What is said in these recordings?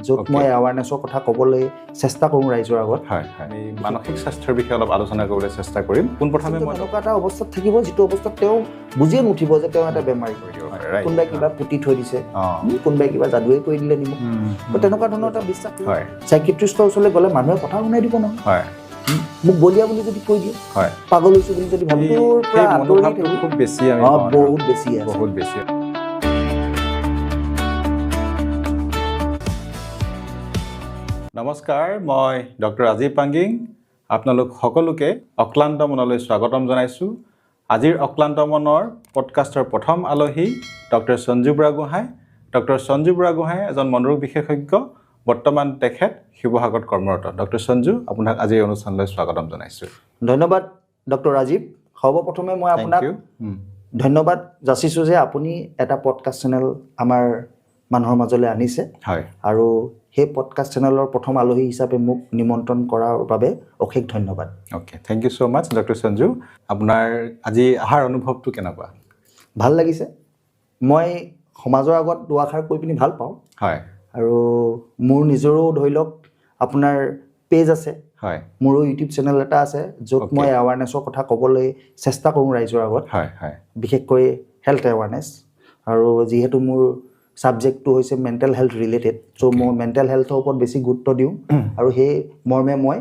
য'ত মই এৱাৰনেছৰ কথা ক'বলৈ চেষ্টা কৰোঁ ৰাইজৰ আগত। হয় আমি মানসিক স্বাস্থ্যৰ বিষয়ে অলপ আলোচনা কৰিবলৈ চেষ্টা কৰিম। পোনপ্ৰথমে মই এনেকুৱা এটা অৱস্থাত থাকিব যিটো অৱস্থাত তেওঁ বুজিয়ে নুঠিব যে তেওঁ এটা বেমাৰী। কোনোবাই কিবা পুতি থৈ দিছে, কোনোবাই কিবা যাদুৱে কৰি দিলে নিব, তেনেকুৱা ধৰণৰ এটা বিশ্বাস। চাইকিয়াট্ৰিষ্টৰ ওচৰলৈ গ'লে মানুহে কথা শুনাই দিব নহয়, মোক বলিয়া বুলি যদি কৈ দিয়ে, পাগল হৈছো বুলি যদি ভাবি, খুব বেছি বহুত বেছি বহুত বেছি। নমস্কাৰ, মই ডক্টৰ ৰাজীৱ পাংগিং। আপোনালোক সকলোকে অক্লান্ত মনলৈ স্বাগতম জনাইছোঁ। আজিৰ অক্লান্ত মনৰ পডকাষ্টৰ প্ৰথম আলহী ডক্টৰ সঞ্জু বুঢ়াগোহাঁই। ডক্টৰ সঞ্জু বুঢ়াগোহাঁই এজন মনোৰোগ বিশেষজ্ঞ। বৰ্তমান তেখেত শিৱসাগৰত কৰ্মৰত। ডক্টৰ সঞ্জু, আপোনাক আজিৰ অনুষ্ঠানলৈ স্বাগতম জনাইছোঁ। ধন্যবাদ ডক্টৰ ৰাজীৱ। সৰ্বপ্ৰথমে মই আপোনাক ধন্যবাদ যাচিছোঁ যে আপুনি এটা পডকাষ্ট চেনেল আমাৰ মানুহৰ মাজলৈ আনিছে, আৰু সেই পডকাষ্ট চেনেলৰ প্ৰথম আলহী হিচাপে মোক নিমন্ত্ৰণ কৰাৰ বাবে অশেষ ধন্যবাদ। Okay, thank you so' much doctor Sanju. আপোনাৰ আজি অহাৰ অনুভৱটো কেনেকুৱা? ভাল লাগিছে। মই সমাজৰ আগত দুআষাৰ কৈ পিনি ভাল পাওঁ। আৰু মোৰ নিজৰো ধৰি লওক আপোনাৰ পেজ আছে, মোৰো ইউটিউব চেনেল এটা আছে, য'ত মই এৱাৰনেছৰ কথা ক'বলৈ চেষ্টা কৰোঁ ৰাইজৰ আগত, বিশেষকৈ হেল্থ এৱাৰনেছ। আৰু যিহেতু মোৰ ছাবজেক্টটো হৈছে মেণ্টেল হেল্থ ৰিলেটেড, চ' মই মেণ্টেল হেল্থৰ ওপৰত বেছি গুৰুত্ব দিওঁ, আৰু সেই মৰ্মে মই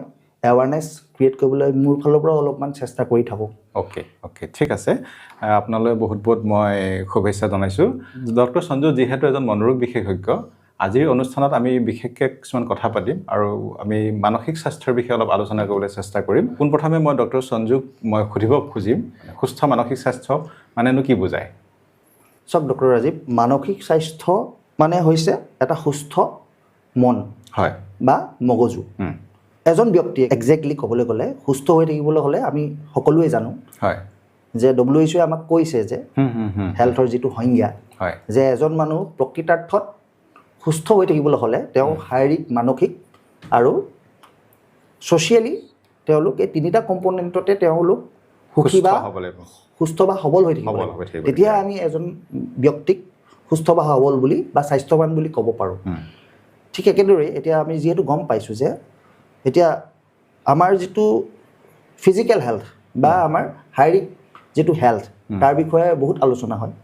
এৱাৰনেছ ক্ৰিয়েট কৰিবলৈ মোৰ ফালৰ পৰা অলপমান চেষ্টা কৰি থাকোঁ। অ'কে, ঠিক আছে। আপোনালৈ বহুত বহুত মই শুভেচ্ছা জনাইছোঁ। ডক্টৰ সঞ্জু যিহেতু এজন মনোৰোগ বিশেষজ্ঞ, আজিৰ অনুষ্ঠানত আমি বিশেষকৈ কিছুমান কথা পাতিম, আৰু আমি মানসিক স্বাস্থ্যৰ বিষয়ে অলপ আলোচনা কৰিবলৈ চেষ্টা কৰিম। পোনপ্ৰথমে মই ডক্টৰ সঞ্জুক মই সুধিব খুজিম, সুস্থ মানসিক স্বাস্থ্য মানেনো কি বুজায়? চাওক ডক্টৰ ৰাজীৱ, মানসিক স্বাস্থ্য মানে হৈছে এটা সুস্থ মন বা মগজু। এজন ব্যক্তিয়ে একজেক্টলি ক'বলৈ গ'লে সুস্থ হৈ থাকিবলৈ হ'লে আমি সকলোৱে জানো যে WHO আমাক কৈছে যে হেল্থৰ যিটো সংজ্ঞা, যে এজন মানুহ প্ৰকৃতাৰ্থত সুস্থ হৈ থাকিবলৈ হ'লে তেওঁ শাৰীৰিক, মানসিক আৰু ছ'চিয়েলি তেওঁলোক এই তিনিটা কম্পনেণ্টতে তেওঁলোক সুখী বা সুস্থ বা সবল হৈ থাকিব লাগিব। তেতিয়া আমি এজন ব্যক্তিক সুস্থ বা সবল বুলি বা স্বাস্থ্যৱান বুলি ক'ব পাৰোঁ। ঠিক একেদৰে এতিয়া আমি যিহেতু গম পাইছোঁ যে এতিয়া আমাৰ যিটো ফিজিকেল হেল্থ বা আমাৰ শাৰীৰিক যিটো হেল্থ, তাৰ বিষয়ে বহুত আলোচনা হয়,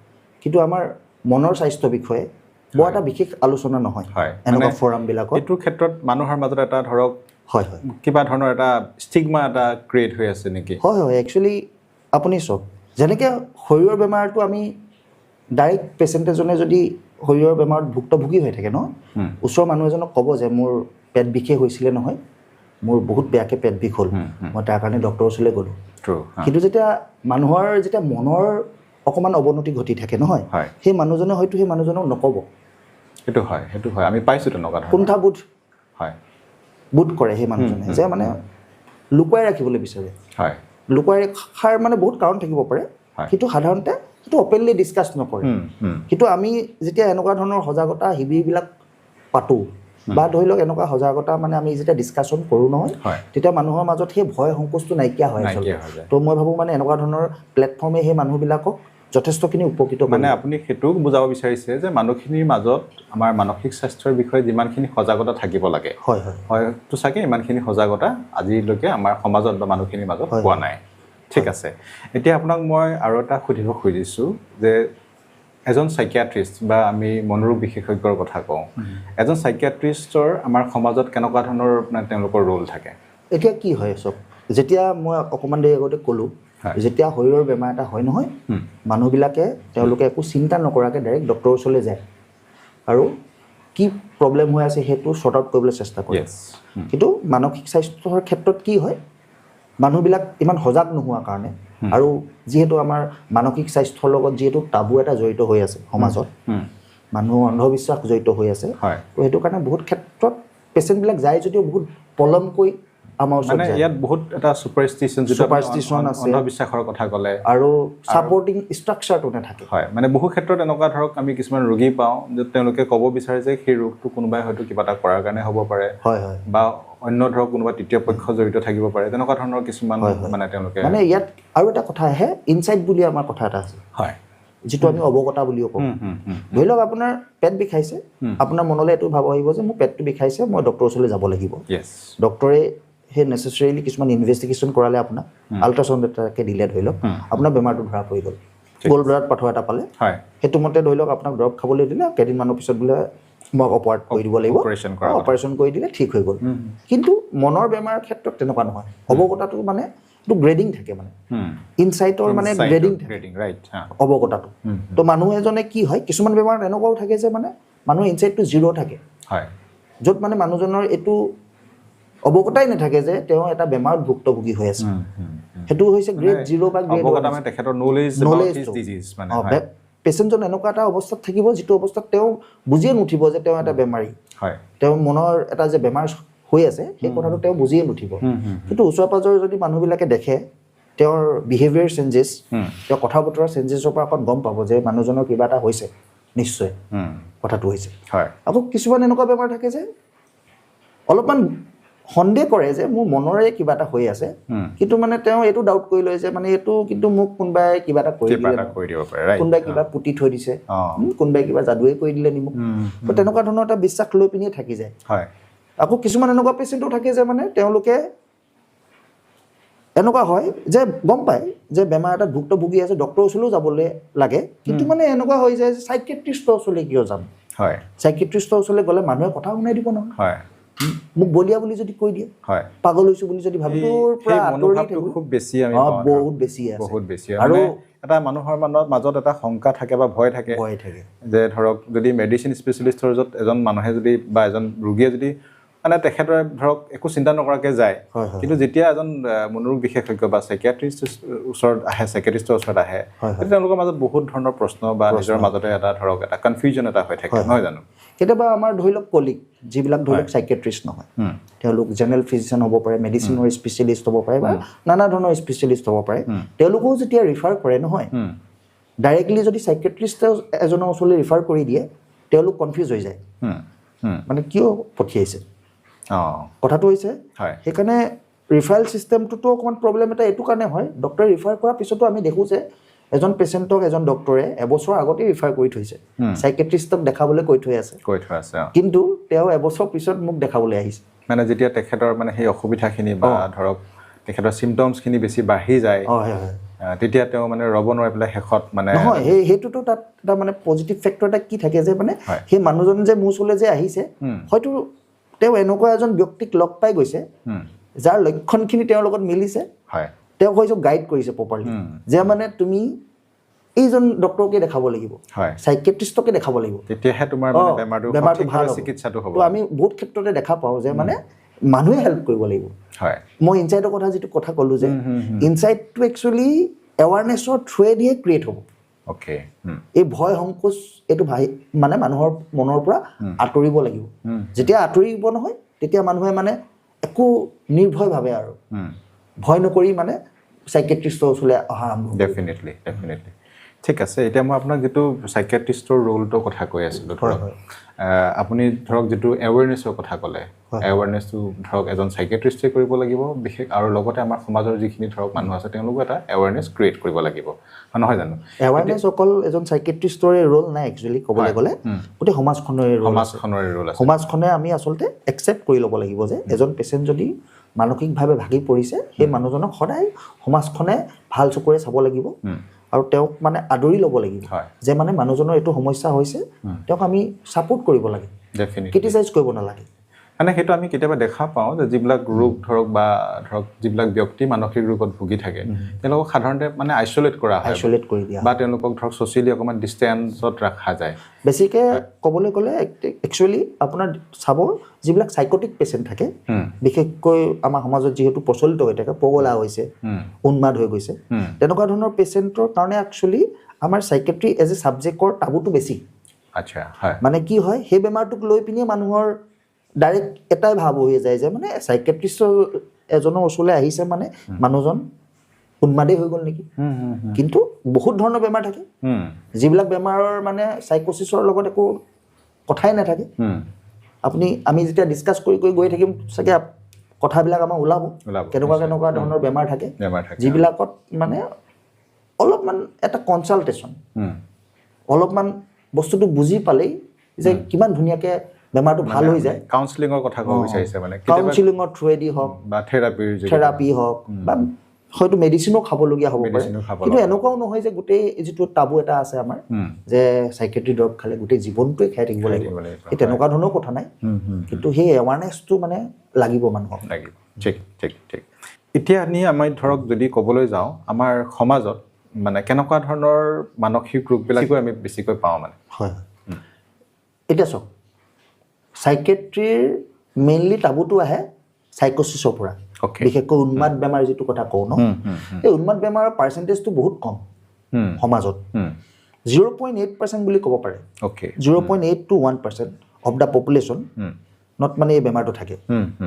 কিন্তু আমাৰ মনৰ স্বাস্থ্য বিষয়ে বৰ এটা বিশেষ আলোচনা নহয় এনেকুৱা ফৰামবিলাকত। এইটোৰ ক্ষেত্ৰত মানুহৰ মাজত এটা ধৰক কিবা ধৰণৰ এটা ষ্টিগমা এটা ক্ৰিয়েট হৈ আছে নেকি? হয়, একচুৱেলি আপুনি চাওক, যেনেকৈ শৰীৰৰ বেমাৰটো আমি ডাইৰেক্ট পেচেণ্ট এজনে যদি শৰীৰৰ বেমাৰত ভুক্তভোগী হৈ থাকে নহয়, ওচৰৰ মানুহ এজনক ক'ব যে মোৰ পেট বিষে হৈছিলে নহয়, মোৰ বহুত বেয়াকৈ পেট বিষ হ'ল, মই তাৰ কাৰণে ডক্টৰৰ ওচৰলৈ গ'লোঁ। কিন্তু যেতিয়া মানুহৰ যেতিয়া মনৰ অকণমান অৱনতি ঘটি থাকে নহয়, সেই মানুহজনে হয়তো সেই মানুহজনক নক'ব। সেইটো হয়, আমি পাইছোঁ তেনেকুৱা কুণ্ঠাবোধ বোধ কৰে সেই মানুহজনে, যে মানে লুকুৱাই ৰাখিবলৈ বিচাৰে। লুকুৱাই ৰখাৰ মানে বহুত কাৰণ থাকিব পাৰে, কিন্তু সাধাৰণতে সেইটো অপেনলি ডিছকাছ নকৰে। কিন্তু আমি যেতিয়া এনেকুৱা ধৰণৰ সজাগতা শিবিৰবিলাক পাতোঁ, বা ধৰি লওক এনেকুৱা সজাগতা মানে আমি যেতিয়া ডিছকাশ্যন কৰোঁ নহয়, তেতিয়া মানুহৰ মাজত সেই ভয় সংকোচটো নাইকিয়া হয় আচলতে। তো মই ভাবোঁ মানে এনেকুৱা ধৰণৰ প্লেটফৰ্মে সেই মানুহবিলাকক যথেষ্টখিনি উপকৃত কৰে। মানে আপুনি সেইটোও বুজাব বিচাৰিছে যে মানুহখিনিৰ মাজত আমাৰ মানসিক স্বাস্থ্যৰ বিষয়ে যিমানখিনি সজাগতা থাকিব লাগে, হয়তো চাগে ইমানখিনি সজাগতা আজিলৈকে আমাৰ সমাজত বা মানুহখিনিৰ মাজত পোৱা নাই। ঠিক আছে, এতিয়া আপোনাক মই আৰু এটা সুধিব খুজিছোঁ যে এজন চাইকিয়াট্ৰিষ্ট বা আমি মনোৰোগ বিশেষজ্ঞৰ কথা কওঁ, এজন চাইকিয়াট্ৰিষ্টৰ আমাৰ সমাজত কেনেকুৱা ধৰণৰ মানে তেওঁলোকৰ ৰোল থাকে? এতিয়া কি হয় চব, যেতিয়া মই অকণমান দেৰি আগতে ক'লোঁ, যেতিয়া শৰীৰৰ বেমাৰ এটা হয় নহয়, মানুহবিলাকে তেওঁলোকে একো চিন্তা নকৰাকৈ ডাইৰেক্ট ডক্টৰৰ ওচৰলৈ যায় আৰু কি প্ৰব্লেম হৈ আছে সেইটো শ্বৰ্ট আউট কৰিবলৈ চেষ্টা কৰে। কিন্তু মানসিক স্বাস্থ্যৰ ক্ষেত্ৰত কি হয়, মানুহবিলাক ইমান সজাগ নোহোৱাৰ কাৰণে, আৰু যিহেতু আমাৰ মানসিক স্বাস্থ্যৰ লগত যিহেতু টাবু এটা জড়িত হৈ আছে সমাজত, মানুহৰ অন্ধবিশ্বাস জড়িত হৈ আছে, তো সেইটো কাৰণে বহুত ক্ষেত্ৰত পেচেণ্টবিলাক যায় যদিও বহুত পলমকৈ আমাৰ ওচৰত যায়। ইয়াত বহুত এটা ছুপাৰষ্টিশ্যন আছে, অন্ধবিশ্বাসৰ কথা ক'লে, আৰু ছাপৰ্টিং ষ্ট্ৰাকচাৰটো নাথাকে। মানে বহু ক্ষেত্ৰত এনেকুৱা ধৰক আমি কিছুমান ৰোগী পাওঁ যে তেওঁলোকে ক'ব বিচাৰে যে সেই ৰোগটো কোনোবাই হয়তো কিবা এটা কৰাৰ কাৰণে হ'ব পাৰে, বা অন্য ধৰক কোনোবা তৃতীয় পক্ষ জড়িত থাকিব পাৰে, তেনেকুৱা ধৰণৰ কিছুমান মানে তেওঁলোকে। মানে ইয়াত আৰু এটা কথা আহে, ইনচাইট বুলি আমাৰ কথা এটা আছে। যিটো আমি অৱগতা বুলিও কওঁ ধৰি লওক আপোনাৰ পেট বিষাইছে আপোনাৰ মনলৈ এইটো ভাব আহিব যে মোৰ পেটটো বিষাইছে মই ডক্টৰৰ ওচৰলৈ যাব লাগিব ডক্টৰে সেই নেচেচাৰিলি কিছুমান ইনভেষ্টিগেশ্যন কৰালে আপোনাক আল্ট্ৰাচাউণ্ড এটাকে দিলে ধৰি লওক আপোনাৰ বেমাৰটো ধৰা পৰি গ'ল গ'ল ব্লাডাৰত পাথৰ এটা পালে সেইটো মতে ধৰি লওক আপোনাক দৰৱ খাবলৈ দিলে কেইদিনমানৰ পিছত বোলে মই অপাৰেট কৰি দিব লাগিব অপাৰেশ্যন কৰি দিলে ঠিক হৈ গ'ল কিন্তু মনৰ বেমাৰৰ ক্ষেত্ৰত তেনেকুৱা নহয় অৱগতাটো মানে এইটো গ্ৰেডিং থাকে মানে ইনচাইটৰ মানে গ্ৰেডিং অৱগতাটো তো মানুহ এজনে কি হয় কিছুমান বেমাৰত এনেকুৱাও থাকে যে মানে মানুহৰ ইনচাইটটো 0 থাকে য'ত মানে মানুহজনৰ এইটো অৱগতাই নাথাকে যে তেওঁ এটা বেমাৰত ভুক্তভোগী হৈ আছে সেইটো হৈছে গ্ৰেড 0 বা গ্ৰেড 1 তেখেতৰ নলেজ ডিজিজ মানে পেচেণ্টজন এনেকুৱা এটা অৱস্থাত থাকিব যিটো অৱস্থাত তেওঁ বুজিয়ে নুঠিব যে তেওঁ এটা বেমাৰী তেওঁ মনৰ এটা যে বেমাৰ হৈ আছে সেই কথাটো তেওঁ বুজিয়ে নুঠিব কিন্তু ওচৰ পাজৰ যদি মানুহবিলাকে দেখে তেওঁৰ বিহেভিয়াৰ চেঞ্জেছ তেওঁ কথা বতৰা চেঞ্জেছৰ পৰা অকণ গম পাব যে মানুহজনৰ কিবা এটা হৈছে নিশ্চয় কথাটো হৈছে আকৌ কিছুমান এনেকুৱা বেমাৰ থাকে যে অলপমান সন্দেহ কৰে যে মোৰ মনৰে কিবা এটা হৈ আছে কিন্তু মানে তেওঁ এইটো ডাউট কৰি লয় যে মানে এইটো কিন্তু মোক কোনোবাই কিবা এটা কৰি দিব পাৰে কোনোবাই কিবা পুতি থৈ দিছে কোনোবাই কিবা যাদুৱে কৰি দিলে নি মোক তো তেনেকুৱা ধৰণৰ এটা বিশ্বাস লৈ পিনিয়ে থাকি যায় আকৌ কিছুমান এনেকুৱা পেচেণ্টো থাকে যে মানে তেওঁলোকে এনেকুৱা হয় যে গম পায় যে বেমাৰ এটা ভুক্তভোগী আছে ডক্টৰৰ ওচৰলৈও যাবলৈ লাগে কিন্তু মানে এনেকুৱা হৈ যায় যে চাইকিয়াট্ৰিষ্টৰ ওচৰলৈ কিয় যাম চাইকিয়াট্ৰিষ্টৰ ওচৰলৈ গ'লে মানুহে কথা শুনাই দিব নহয় মোক বলিয়া বুলি যদি কৈ দিয়ে পাগল হৈছো বুলি যদি ভাবি তোৰ পৰা মনোভাৱটো খুব বেছি আমি বহুত বেছি আৰু এটা মানুহৰ মাজত এটা শংকা থাকে বা ভয় থাকে যে ধৰক যদি মেডিচিন স্পেচিয়েলিষ্টৰ য'ত এজন মানুহে যদি বা এজন ৰোগীয়ে যদি মানে তেখেতৰ ধৰক একো চিন্তা নকৰাকৈ যায় কিন্তু যেতিয়া এজন মনোৰোগ বিশেষজ্ঞ বা চাইকিয়াট্ৰিষ্টৰ ওচৰত আহে চাইকিয়াট্ৰিষ্টৰ ওচৰত আহে তেতিয়া তেওঁলোকৰ মাজত বহুত ধৰণৰ প্ৰশ্ন বা নিজৰ মাজতে এটা ধৰক এটা কনফিউজন এটা হৈ থাকে নহয় জানো কেতিয়াবা আমাৰ ধৰি লওক কলিগ যিবিলাক ধৰি লওক চাইকিয়াট্ৰিষ্ট নহয় তেওঁলোক জেনেৰেল ফিজিচিয়ান হ'ব পাৰে মেডিচিনৰ স্পেচিয়েলিষ্ট হ'ব পাৰে বা নানা ধৰণৰ স্পেচিয়েলিষ্ট হ'ব পাৰে তেওঁলোকেও যেতিয়া ৰিফাৰ কৰে নহয় ডাইৰেক্টলি যদি চাইকিয়াট্ৰিষ্ট এজনৰ ওচৰলৈ ৰিফাৰ কৰি দিয়ে তেওঁলোক কনফিউজ হৈ যায় মানে কিয় পঠিয়াইছে কথাটো হৈছে সেইকাৰণে ৰিফাৰেল চিষ্টেমটোতো অকণমান প্ৰব্লেম এটা এইটো কাৰণে হয় ডক্টৰে ৰিফাৰ কৰাৰ পিছতো আমি দেখোঁ যে এজন পেচেণ্টক এজন ডক্টৰে এবছৰ আগতেই ৰিফাৰ কৰি থৈছে চাইকিয়াট্ৰিষ্টক দেখাবলৈ কৈ থৈ আছে কিন্তু তেওঁ এবছৰ পিছত মোক দেখাবলৈ আহিছে মানে যেতিয়া তেখেতৰ মানে সেই অসুবিধাখিনি বা ধৰক তেখেতৰ চিমটমছখিনি বেছি বাঢ়ি যায় তেতিয়া তেওঁ মানে ৰ'ব নোৱাৰি পেলাই শেষত মানে নহয় সেইটোতো তাত এটা মানে পজিটিভ ফেক্টৰ এটা কি থাকে যে মানে সেই মানুহজন যে মোৰ ওচৰলৈ যে আহিছে হয়তো তেওঁ এনেকুৱা এজন ব্যক্তিক লগ পাই গৈছে যাৰ লক্ষণখিনি তেওঁৰ লগত মিলিছে তেওঁক হয়তো গাইড কৰিছে প্ৰপাৰলি যে মানে তুমি এইজন ডক্টৰকে দেখাব লাগিব চাইকিয়াট্ৰিষ্টকে দেখাব লাগিব তেতিয়াহে তোমাৰ বেমাৰটো ভাল চিকিৎসাটো হ'ব আমি বহুত ক্ষেত্ৰতে দেখা পাওঁ যে মানে মানুহে হেল্প কৰিব লাগিব মই ইনচাইটৰ কথা যিটো কথা ক'লোঁ যে ইনচাইটটো একচুৱেলি এৱাৰনেছৰ থ্ৰুৱেদিহে ক্ৰিয়েট হ'ব এই ভয় সংকোচ এইটো মানে মানুহৰ মনৰ পৰা আঁতৰিব লাগিব যেতিয়া আঁতৰিব নহয় তেতিয়া মানুহে মানে একো নিৰ্ভয়ভাৱে আৰু ভয় নকৰি মানে চাইকিয়াট্ৰিষ্টৰ ওচৰলৈ অহা আৰম্ভ ডেফিনেটলি ঠিক আছে এতিয়া মই আপোনাক যিটো চাইকিয়াট্ৰিষ্টৰ ৰোলটোৰ কথা কৈ আছিলোঁ ধৰক আপুনি ধৰক যিটো এৱেৰনেছৰ কথা ক'লে এৱেৰনেছটো ধৰক এজন চাইকিয়াট্ৰিষ্টে কৰিব লাগিব বিশেষ আৰু লগতে আমাৰ সমাজৰ যিখিনি ধৰক মানুহ আছে তেওঁলোকো এটা এৱেৰনেছ ক্ৰিয়েট কৰিব লাগিব নহয় জানো এৱেৰনেছ অকল এজন চাইকিয়াট্ৰিষ্টৰে ৰোল নাই একচুৱেলি ক'বলৈ গ'লে গোটেই সমাজখনৰে ৰোল আছে সমাজখনে আমি আচলতে একচেপ্ট কৰি ল'ব লাগিব যে এজন পেচেণ্ট যদি মানসিকভাৱে ভাগি পৰিছে সেই মানুহজনক সদায় সমাজখনে ভাল চকুৰে চাব লাগিব আৰু তেওঁক মানে আদৰি ল'ব লাগিব যে মানে মানুহজনৰ এইটো সমস্যা হৈছে তেওঁক আমি ছাপোৰ্ট কৰিব লাগে ক্ৰিটিচাইজ কৰিব নালাগে মানে সেইটো আমি কেতিয়াবা দেখা পাওঁ যে যিবিলাক ৰোগ ধৰক বা ধৰক যিবিলাক ব্যক্তি মানসিক ৰোগত ভুগি থাকে তেওঁলোকক সাধাৰণতে মানে আইচলেট কৰা হয় কৰি দিয়া বা তেওঁলোকক ধৰক ছ'চিয়েলি অকণমান ডিষ্টেঞ্চত ৰখা যায় বেছিকৈ ক'বলৈ গ'লে একচুৱেলি আপোনাৰ চাব যিবিলাক চাইকটিক পেচেণ্ট থাকে বিশেষকৈ আমাৰ সমাজত যিহেতু প্ৰচলিত হৈ থাকে পগলা হৈছে উন্মাদ হৈ গৈছে তেনেকুৱা ধৰণৰ পেচেণ্টৰ কাৰণে একচুৱেলি আমাৰ চাইকেট্ৰি এজ এ ছাবজেক্টৰ টাবুটো বেছি মানে কি হয় সেই বেমাৰটোক লৈ পিনে মানুহৰ ডাইৰেক্ট এটাই ভাৱ হৈ যায় যে মানে চাইকেট্ৰিষ্টৰ এজনৰ ওচৰলৈ আহিছে মানে মানুহজন উন্মাদেই হৈ গ'ল নেকি কিন্তু বহুত ধৰণৰ বেমাৰ থাকে যিবিলাক বেমাৰৰ মানে চাইক'চিছৰ লগত একো কথাই নাথাকে আমি যেতিয়া ডিছকাছ কৰি গৈ থাকিম চাগে কথাবিলাক আমাৰ ওলাব কেনেকুৱা ধৰণৰ বেমাৰ থাকে যিবিলাকত মানে অলপমান এটা কনচাল্টেশ্যন অলপমান বস্তুটো বুজি পালেই যে কিমান ধুনীয়াকৈ বেমাৰটো ভাল হৈ যায়। কাউন্সেলিঙৰ কথা ক'ব বিচাৰিছে মানে কাউন্সেলিঙৰ থ্ৰুৱেদি হওক বা থেৰাপি হওক বা হয়তো মেডিচিনো খাবলগীয়া হ'ব পাৰে, কিন্তু এনেকুৱাও নহয় যে গোটেই যিটো টাবু এটা আছে আমাৰ যে চাইকেট্ৰি দৰৱ খালে গোটেই জীৱনটোৱে খাই থাকিব লাগিব, সেই তেনেকুৱা ধৰণৰ কথা নাই, কিন্তু সেই এৱাৰনেছটো মানে লাগিব মানুহক। ঠিক ঠিক ঠিক। এতিয়া আমি ধৰক যদি ক'বলৈ যাওঁ আমাৰ সমাজত মানে কেনেকুৱা ধৰণৰ মানসিক ৰোগবিলাক আমি বেছিকৈ পাওঁ মানে? হয়, এতিয়া চাওক, চাইকেট্ৰিৰ মেইনলি টাবুটো আহে চাইক'চিছৰ পৰা, বিশেষকৈ উন্মাদ বেমাৰ যিটো কথা কওঁ ন, এই উন্মাদ বেমাৰৰ পাৰ্চেণ্টেজটো বহুত কম সমাজত, 0.8% বুলি ক'ব পাৰে। 0.8 to 1% অফ দ্য পপুলেশ্যন নত মানে এই বেমাৰটো থাকে।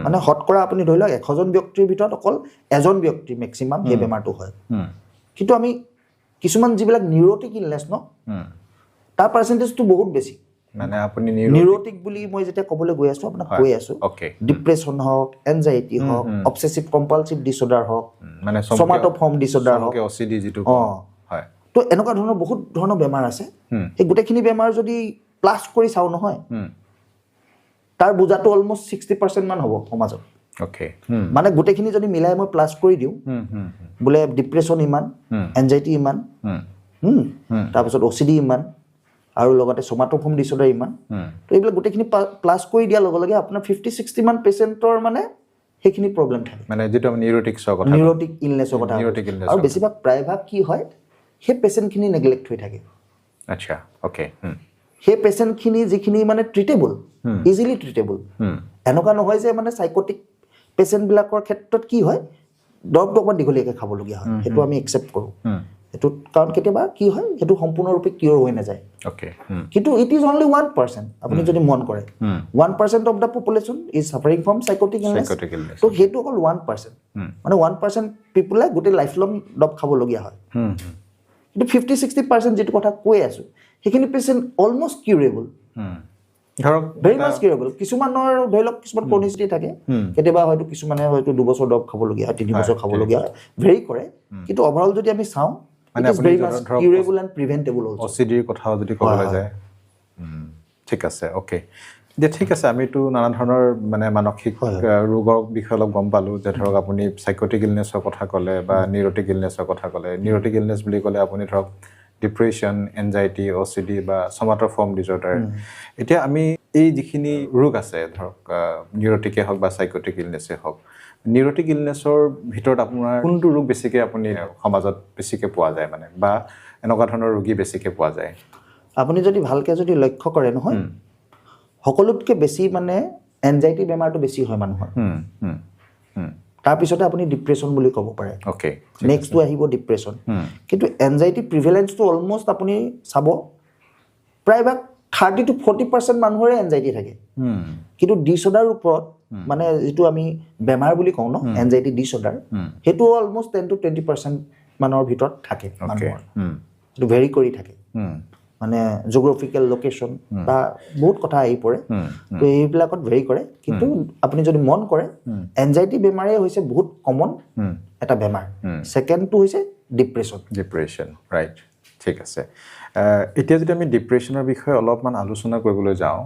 মানে শতকৰা আপুনি ধৰি লওক 100জন ব্যক্তিৰ ভিতৰত অকল এজন ব্যক্তি মেক্সিমাম সেই বেমাৰটো হয়। কিন্তু আমি কিছুমান যিবিলাক নিউৰটিক ইলনেছ ন, তাৰ পাৰ্চেণ্টেজটো বহুত বেছি। মানে আপুনি নিউৰটিক বুলি মই যেতিয়া ক'বলৈ গৈ আছোঁ আপোনাক কৈ আছোঁ, ডিপ্ৰেশ্যন হওক, এনজাইটি হওক, অবছেছিভ কম্পালছিভ ডিছঅৰ্ডাৰ হওক, মানে ছমাটোফৰ্ম ডিছঅৰ্ডাৰ হওক, তো এনেকুৱা ধৰণৰ বহুত ধৰণৰ বেমাৰ আছে। সেই গোটেইখিনি বেমাৰ যদি প্লাছ কৰি চাওঁ নহয়, তাৰ বুজাটো অলমষ্ট 60% মান হ'ব সমাজত। মানে গোটেইখিনি যদি মিলাই মই প্লাছ কৰি দিওঁ, বোলে ডিপ্ৰেশ্যন ইমান, এনজাইটি ইমান, তাৰপিছত OCD ইমান, আৰু লগতে ছমাটোফৰ্ম ডিছঅৰ্ডাৰ ইমান, তো এইবিলাক গোটেইখিনি প্লাছ কৰি দিয়াৰ লগে লগে আপোনাৰ 50-60 মান পেচেণ্টৰ মানে সেইখিনি প্ৰব্লেম থাকে, মানে যিটো আমি নিউৰটিক ইলনেছৰ কথা। আৰু বেছিভাগ প্ৰায়ভাগ কি হয়, সেই পেচেণ্টখিনি নেগলেক্ট হৈ থাকে। আচ্ছা, অ'কে। সেই পেচেণ্টখিনি যিখিনি মানে ট্ৰিটেবল, ইজিলি ট্ৰিটেবল, এনেকুৱা নহয় যে মানে চাইকটিক পেচেণ্টবিলাকৰ ক্ষেত্ৰত কি হয়, দৰৱটো অকণমান দীঘলীয়াকৈ খাবলগীয়া হয়, সেইটো আমি একচেপ্ট কৰোঁ। সেইটো কাৰণ কেতিয়াবা কি হয়, সেইটো সম্পূৰ্ণৰূপে কিয়ৰ হৈ নাযায়। কিন্তু ইট ইজ অনলি 1%। আপুনি যদি মন কৰে 1% of the population is suffering from psychotic illness, তো সেইটো অকল 1%, মানে 1% পিপুলে গোটেই লাইফ লং দৰৱ খাবলগীয়া হয়। কিন্তু 50-60% যিটো কথা কৈ আছোঁ, সেইখিনি পেচেণ্ট অলমষ্ট কিউৰেবল, ভেৰি মাছ কিউৰেবল। কিছুমানৰ ধৰি লওক কিছুমান ক্ৰনিচিটি থাকে, কেতিয়াবা হয়তো কিছুমানে হয়তো 2 বছৰ দৰৱ খাবলগীয়া হয়, 3 বছৰ খাবলগীয়া হয়, ভেৰি কৰে। কিন্তু অভাৰঅল যদি আমি চাওঁ, মানে আপুনি কিউৰেবল এণ্ড প্ৰিভেণ্টেবল অলছ। OCDৰ কথাও যদি ক'বলৈ যায়, ঠিক আছে, অ'কে। এতিয়া ঠিক আছে, আমিতো নানা ধৰণৰ মানে মানসিক ৰোগৰ বিষয়ে অলপ গম পালোঁ, যে ধৰক আপুনি চাইকটিক ইলনেছৰ কথা ক'লে বা নিউৰটিক ইলনেছৰ কথা ক'লে। নিউৰটিক ইলনেছ বুলি ক'লে আপুনি ধৰক ডিপ্ৰেশ্যন, এনজাইটি, OCD বা ছমাটোফৰ্ম ডিছঅৰ্ডাৰ। এতিয়া আমি এই যিখিনি ৰোগ আছে, ধৰক নিউৰটিকে হওক বা চাইকটিক ইলনেছেই হওক, নিউৰটিক ইলনেছৰ ভিতৰত আপোনাৰ কোনটো ৰোগ বেছিকৈ আপুনি সমাজত বেছিকৈ পোৱা যায় মানে, বা এনেকুৱা ধৰণৰ ৰোগী বেছিকৈ পোৱা যায়? আপুনি যদি ভালকৈ যদি লক্ষ্য কৰে নহয়, সকলোতকৈ বেছি মানে এনজাইটি বেমাৰটো বেছি হয় মানুহৰ। তাৰপিছতে আপুনি ডিপ্ৰেশ্যন বুলি ক'ব পাৰে, নেক্সটটো আহিব ডিপ্ৰেশ্যন। কিন্তু এনজাইটি প্ৰিভেলেঞ্চটো অলমষ্ট আপুনি চাব প্ৰায়ভাগ 30 to 40% মানুহৰে এনজাইটি থাকে। কিন্তু ডিছঅৰ্ডাৰ ওপৰত মানে যিটো আমি বেমাৰ বুলি কওঁ ন, এনজাইটি ডিছঅৰ্ডাৰ, সেইটো অলমষ্ট 10 to 20% মানৰ ভিতৰত থাকে মানুহৰ। সেইটো ভেৰি কৰি থাকে, মানে জিঅ'গ্ৰাফিকেল লোকেশ্যন বা বহুত কথা আহি পৰে, তো এইবিলাকত ভেৰি কৰে। কিন্তু আপুনি যদি মন কৰে, এনজাইটি বেমাৰেই হৈছে বহুত কমন এটা বেমাৰ। ছেকেণ্ডটো হৈছে ডিপ্ৰেশ্যন। ৰাইট, ঠিক আছে। এতিয়া যদি আমি ডিপ্ৰেশ্যনৰ বিষয়ে অলপমান আলোচনা কৰিবলৈ যাওঁ,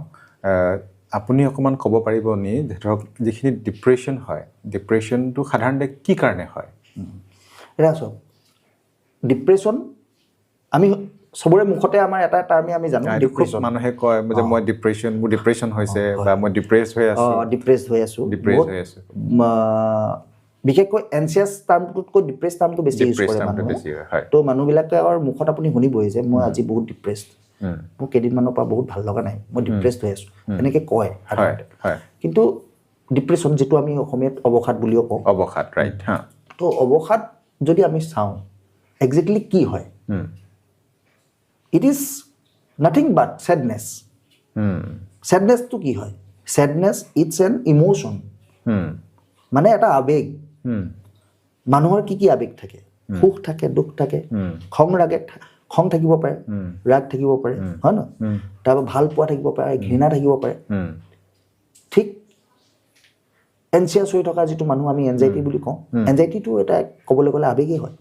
আপুনি অকণমান ক'ব পাৰিব নি, ধৰক যিখিনি ডিপ্ৰেশ্যন হয়, ডিপ্ৰেশ্যনটো সাধাৰণতে কি কাৰণে হয়? এতিয়া চাওক, ডিপ্ৰেশ্যন আমি চবৰে মুখতে আমাৰ এটা টাৰ্মে আমি জানো, ডিপ্ৰেশ্যন। মানুহে কয় যে মোৰ ডিপ্ৰেশ্যন হৈছে বা মই ডিপ্ৰেছ হৈ আছোঁ। বিশেষকৈ এনচিয়াছ টাৰ্মটোতকৈ ডিপ্ৰেছ টাৰ্মটো বেছি ইউজ কৰে মানুহে। তো মানুহবিলাকে মুখত আপুনি শুনিবই যে মই আজি বহুত ডিপ্ৰেছড, মোৰ কেইদিনমানৰ পৰা বহুত ভাল লগা নাই, মই ডিপ্ৰেছড হৈ আছোঁ, এনেকৈ কয় সাধাৰণতে। কিন্তু ডিপ্ৰেশ্যন, যিটো আমি অসমীয়াত অৱসাদ বুলিও কওঁ, ৰাইট। তো অৱসাদ যদি আমি চাওঁ একজেক্টলি কি হয়, it is nothing but sadness. ছেডনেছটো কি হয়? ছেডনেছ ইটছ এন ইম'শ্যন, মানে এটা আৱেগ। মানুহৰ কি কি আৱেগ থাকে? সুখ থাকে, দুখ থাকে, খং থাকিব পাৰে, ৰাগ থাকিব পাৰে, হয় ন? তাৰপৰা ভাল পোৱা থাকিব পাৰে, ঘৃণা থাকিব পাৰে। ঠিক এনচিয়াছ হৈ থকা যিটো মানুহ আমি এনজাইটি বুলি কওঁ, এনজাইটিটো এটা ক'বলৈ গ'লে আৱেগেই হয়।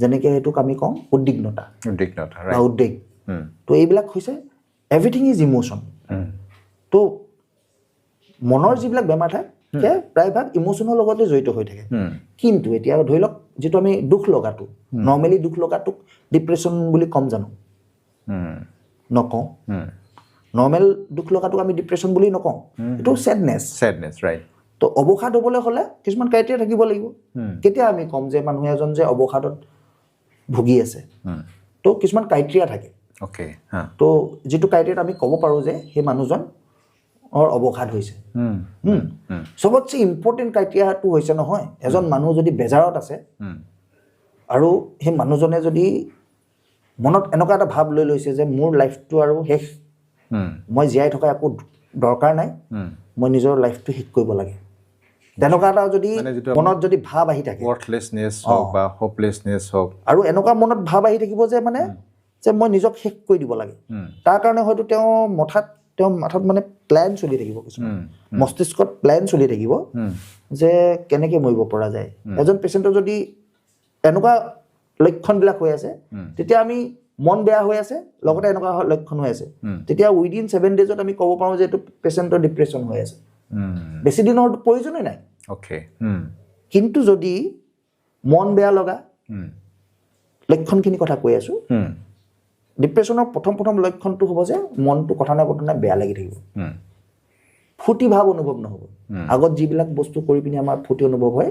যেনেকৈ সেইটোক আমি কওঁ উদ্বিগ্নতা বা উদ্বেগ। তো এইবিলাক হৈছে এভৰিথিং ইজ ইম'শ্যন তো মনৰ যিবিলাক বেমাৰ থাকে সেয়া প্ৰায়ভাগ ইম'শ্যনৰ লগতে জড়িত হৈ থাকে কিন্তু এতিয়া ধৰি লওক যিটো আমি দুখ লগাটো নৰ্মেলি দুখ লগাটোক ডিপ্ৰেশ্যন বুলি কম জানো নকওঁ নৰ্মেল দুখ লগাটোক আমি ডিপ্ৰেশ্যন বুলি নকওঁ এইটো ছেডনেছ ৰাইট তো অৱসাদ হ'বলৈ হ'লে কিছুমান ক্ৰাইটেৰিয়া থাকিব লাগিব কেতিয়া আমি ক'ম যে মানুহ এজন যে অৱসাদত ভুগি আছে তো কিছুমান ক্ৰাইটেৰিয়া থাকে তো যিটো ক্ৰাইটেৰিয়াত আমি ক'ব পাৰোঁ যে সেই মানুহজন অৱসাদ হৈছে চবতছে ইম্পৰ্টেণ্ট ক্ৰাইটেৰিয়াটো হৈছে নহয় এজন মানুহ যদি বেজাৰত আছে আৰু সেই মানুহজনে যদি মনত এনেকুৱা এটা ভাৱ লৈ লৈছে যে মোৰ লাইফটো আৰু শেষ মই জীয়াই থকা একো দৰকাৰ নাই মই নিজৰ লাইফটো শেষ কৰিব লাগে তেনেকুৱা এটা যদি মনত যদি ভাৱ আহি থাকে ৱৰ্থলেছনেছ হওক বা হোপলেছনেছ হওক আৰু এনেকুৱা মনত ভাৱ আহি থাকিব যে মানে যে মই নিজক শেষ কৰি দিব লাগে তাৰ কাৰণে হয়তো তেওঁৰ মাথাত মানে প্লেন চলি থাকিব কিছুমান মস্তিষ্কত প্লেন চলি থাকিব যে কেনেকৈ মৰিব পৰা যায় এজন পেচেণ্টৰ যদি এনেকুৱা লক্ষণবিলাক হৈ আছে তেতিয়া আমি মন বেয়া হৈ আছে লগতে এনেকুৱা লক্ষণ হৈ আছে তেতিয়া উইদিন 7 ডেজত আমি ক'ব পাৰোঁ যে এইটো পেচেণ্টৰ ডিপ্ৰেশ্যন হৈ আছে বেছি দিনৰ প্ৰয়োজনেই নাই কিন্তু যদি মন বেয়া লগা লক্ষণখিনি কথা কৈ আছোঁ ডিপ্ৰেশ্যনৰ প্ৰথম লক্ষণটো হ'ব যে মনটো কথা নাই বেয়া লাগি থাকিব ফূৰ্তি ভাৱ অনুভৱ নহ'ব আগত যিবিলাক বস্তু কৰি পিনি আমাৰ ফূৰ্তি অনুভৱ হয়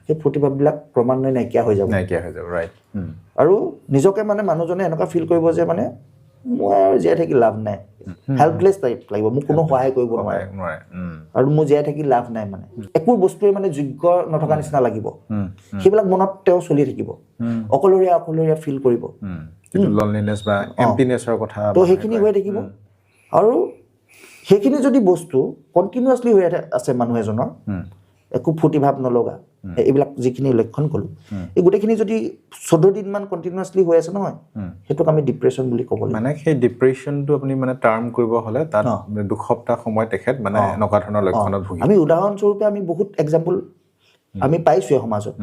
সেই ফূৰ্তি ভাৱবিলাক ক্ৰমান্বয়ে নাইকিয়া হৈ যাব ৰাইট আৰু নিজকে মানে মানুহজনে এনেকুৱা ফিল কৰিব যে মানে মই আৰু জীয়াই থাকি লাভ নাই হেল্পলেছ টাইপ লাগিব মোক কোনো সহায় কৰিব নোৱাৰে আৰু মোৰ জীয়াই থাকি লাভ নাই মানে একো বস্তুৱে মানে যোগ্য নথকা নিচিনা লাগিব সেইবিলাক মনত তেওঁ চলি থাকিব অকলশৰীয়া ফিল কৰিব লনলিনেছ বা এম্পটিনেছৰ কথা তো সেইখিনি হৈ থাকিব আৰু সেইখিনি যদি বস্তু কণ্টিনিউৱাছলি হৈ আছে মানুহ এজনৰ একো ফূৰ্তি ভাৱ নলগা এইবিলাক যিখিনি লক্ষণ ক'লোঁ এই গোটেইখিনি যদি 14 দিনমান কণ্টিনিউৱাছলি হৈ আছে নহয় সেইটোক আমি ডিপ্ৰেশ্যন বুলি ক'ব লাগিব মানে সেই ডিপ্ৰেশ্যনটো আপুনি মানে টাৰ্ম কৰিব হ'লে তাত 2 সপ্তাহ সময় তেখেত মানে এনেকুৱা ধৰণৰ লক্ষণত ভুগি আমি উদাহৰণস্বৰূপে আমি বহুত এক্সাম্পল আমি পাইছোঁৱে সমাজত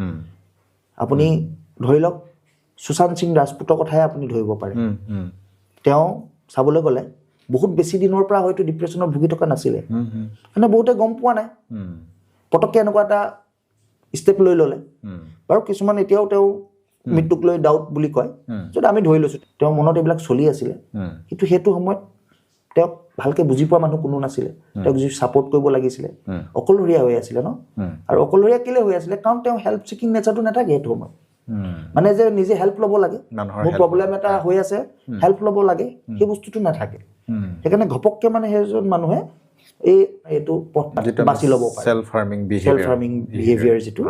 আপুনি ধৰি লওক সুশান্ত সিং ৰাজপুতৰ কথাই আপুনি ধৰিব পাৰে তেওঁ চাবলৈ গ'লে বহুত বেছি দিনৰ পৰা হয়তো ডিপ্ৰেশ্যনত ভুগি থকা নাছিলে মানে বহুতে গম পোৱা নাই পটককৈ এনেকুৱা এটা ষ্টেপ লৈ ল'লে বাৰু কিছুমান এতিয়াও তেওঁ মৃত্যুক লৈ ডাউট বুলি কয় যদি আমি ধৰি লৈছোঁ তেওঁৰ মনত এইবিলাক চলি আছিলে কিন্তু সেইটো সময়ত তেওঁক ভালকৈ বুজি পোৱা মানুহ কোনো নাছিলে তেওঁক যি ছাপৰ্ট কৰিব লাগিছিলে অকলশৰীয়া হৈ আছিলে ন আৰু অকলশৰীয়া কেলৈ হৈ আছিলে কাৰণ তেওঁ হেল্প ছিকিং নেচাৰটো নাথাকে সেইটো সময়ত মানে যে নিজে হেল্প ল'ব লাগে মোৰ প্ৰব্লেম এটা হৈ আছে হেল্প ল'ব লাগে সেই বস্তুটো নাথাকে সেইকাৰণে ঘপককৈ মানে সেইজন মানুহে এইটো পথ বাছি ল'ব পাৰে চেল্ফ হাৰ্মিং বিহেভিয়াৰ যিটো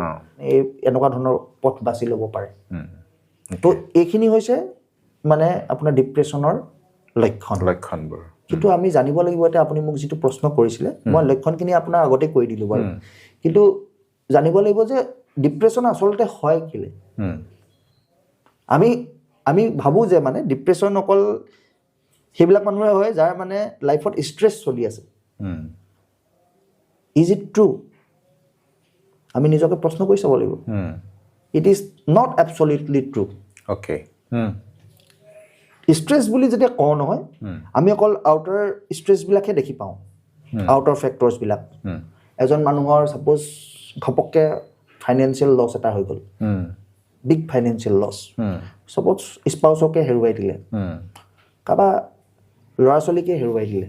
এই এনেকুৱা ধৰণৰ পথ বাছি ল'ব পাৰে তো এইখিনি হৈছে মানে আপোনাৰ ডিপ্ৰেশ্যনৰ লক্ষণবোৰ কিন্তু আমি জানিব লাগিব এতিয়া আপুনি মোক যিটো প্ৰশ্ন কৰিছিলে মই লক্ষণখিনি আপোনাৰ আগতে কৈ দিলোঁ বাৰু কিন্তু জানিব লাগিব যে ডিপ্ৰেশ্যন আচলতে হয় কেলৈ আমি ভাবোঁ যে মানে ডিপ্ৰেশ্যন অকল সেইবিলাক মানুহে হয় যাৰ মানে লাইফত ষ্ট্ৰেছ চলি আছে ইজ ইট ট্ৰু আমি নিজকে প্ৰশ্ন কৰি চাব লাগিব it is not absolutely true stress বুলি যেতিয়া কওঁ নহয় আমি অকল আউটাৰ ষ্ট্ৰেছবিলাকহে দেখি পাওঁ আউটাৰ ফেক্টৰ্ছবিলাক এজন মানুহৰ ছাপ'জ ঘপককৈ ফাইনেন্সিয়েল লছ এটা হৈ গ'ল বিগ ফাইনেন্সিয়েল লছ ছাপ'জ স্পাউচকে হেৰুৱাই দিলে কাৰোবাৰ ল'ৰা ছোৱালীকে হেৰুৱাই দিলে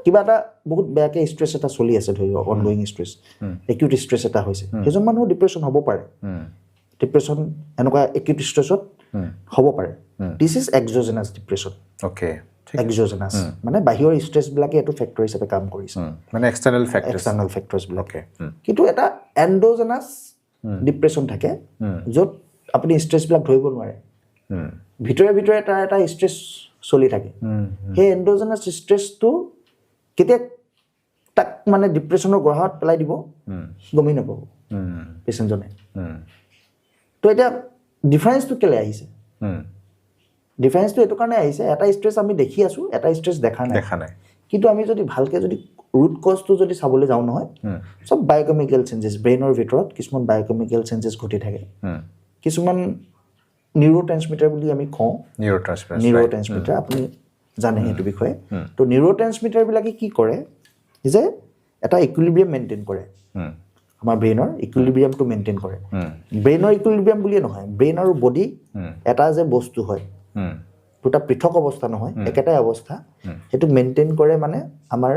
কিবা এটা বহুত বেয়াকৈ ষ্ট্ৰেছ এটা চলি আছে ধৰি লওক অনগয়িং ষ্ট্ৰেছ একিউট ষ্ট্ৰেছ এটা হৈছে সেইজন মানুহৰ ডিপ্ৰেশ্যন হ'ব পাৰে ডিপ্ৰেশ্যন এনেকুৱা একিউট ষ্ট্ৰেছত হ'ব পাৰে দিছ ইজ এক্সোজেনাছ ডিপ্ৰেশ্যন এক্সোজেনাছ মানে বাহিৰৰ ষ্ট্ৰেছবিলাকে এইটো ফেক্টৰ হিচাপে কাম কৰিছে মানে এক্সটাৰ্নেল ফেক্টৰ্ছবিলাকে কিন্তু এটা এণ্ডোজেনাছ ডিপ্ৰেশ্যন থাকে য'ত আপুনি ষ্ট্ৰেছবিলাক ধৰিব নোৱাৰে ভিতৰে তাৰ এটা ষ্ট্ৰেছ চলি থাকে সেই এণ্ডোজেনাছ ষ্ট্ৰেছটো কেতিয়া তাক মানে ডিপ্ৰেশ্যনৰ গঢ়াত পেলাই দিব গমেই নাপাব পেচেণ্টজনে তো এতিয়া ডিফাৰেঞ্চটো কেলৈ আহিছে ডিফাৰেঞ্চটো এইটো কাৰণে আহিছে এটা ষ্ট্ৰেছ আমি দেখি আছোঁ এটা ষ্ট্ৰেছ দেখা নাই কিন্তু আমি যদি ভালকৈ যদি ৰুট কজটো যদি চাবলৈ যাওঁ নহয় চব বায়'কেমিকেল চেঞ্জেছ ব্ৰেইনৰ ভিতৰত কিছুমান বায়'কেমিকেল চেঞ্জেছ ঘটি থাকে কিছুমান নিউৰোট্ৰেন্সমিটাৰ বুলি আমি কওঁ। নিউৰোট্ৰেন্সমিটাৰ আপুনি জানে সেইটো বিষয়ে। তো নিউৰোট্ৰেন্সমিটাৰবিলাকে কি কৰে যে এটা ইকুইলিব্ৰিয়াম মেইনটেইন কৰে, আমাৰ ব্ৰেইনৰ ইকুইলিব্ৰিয়ামটো মেইনটেইন কৰে। ব্ৰেইনৰ ইকুইলিব্ৰিয়াম বুলিয়ে নহয়, ব্ৰেইন আৰু বডি এটা যে বস্তু হয়, দুটা পৃথক অৱস্থা নহয়, একেটাই অৱস্থা, সেইটো মেইনটেইন কৰে মানে আমাৰ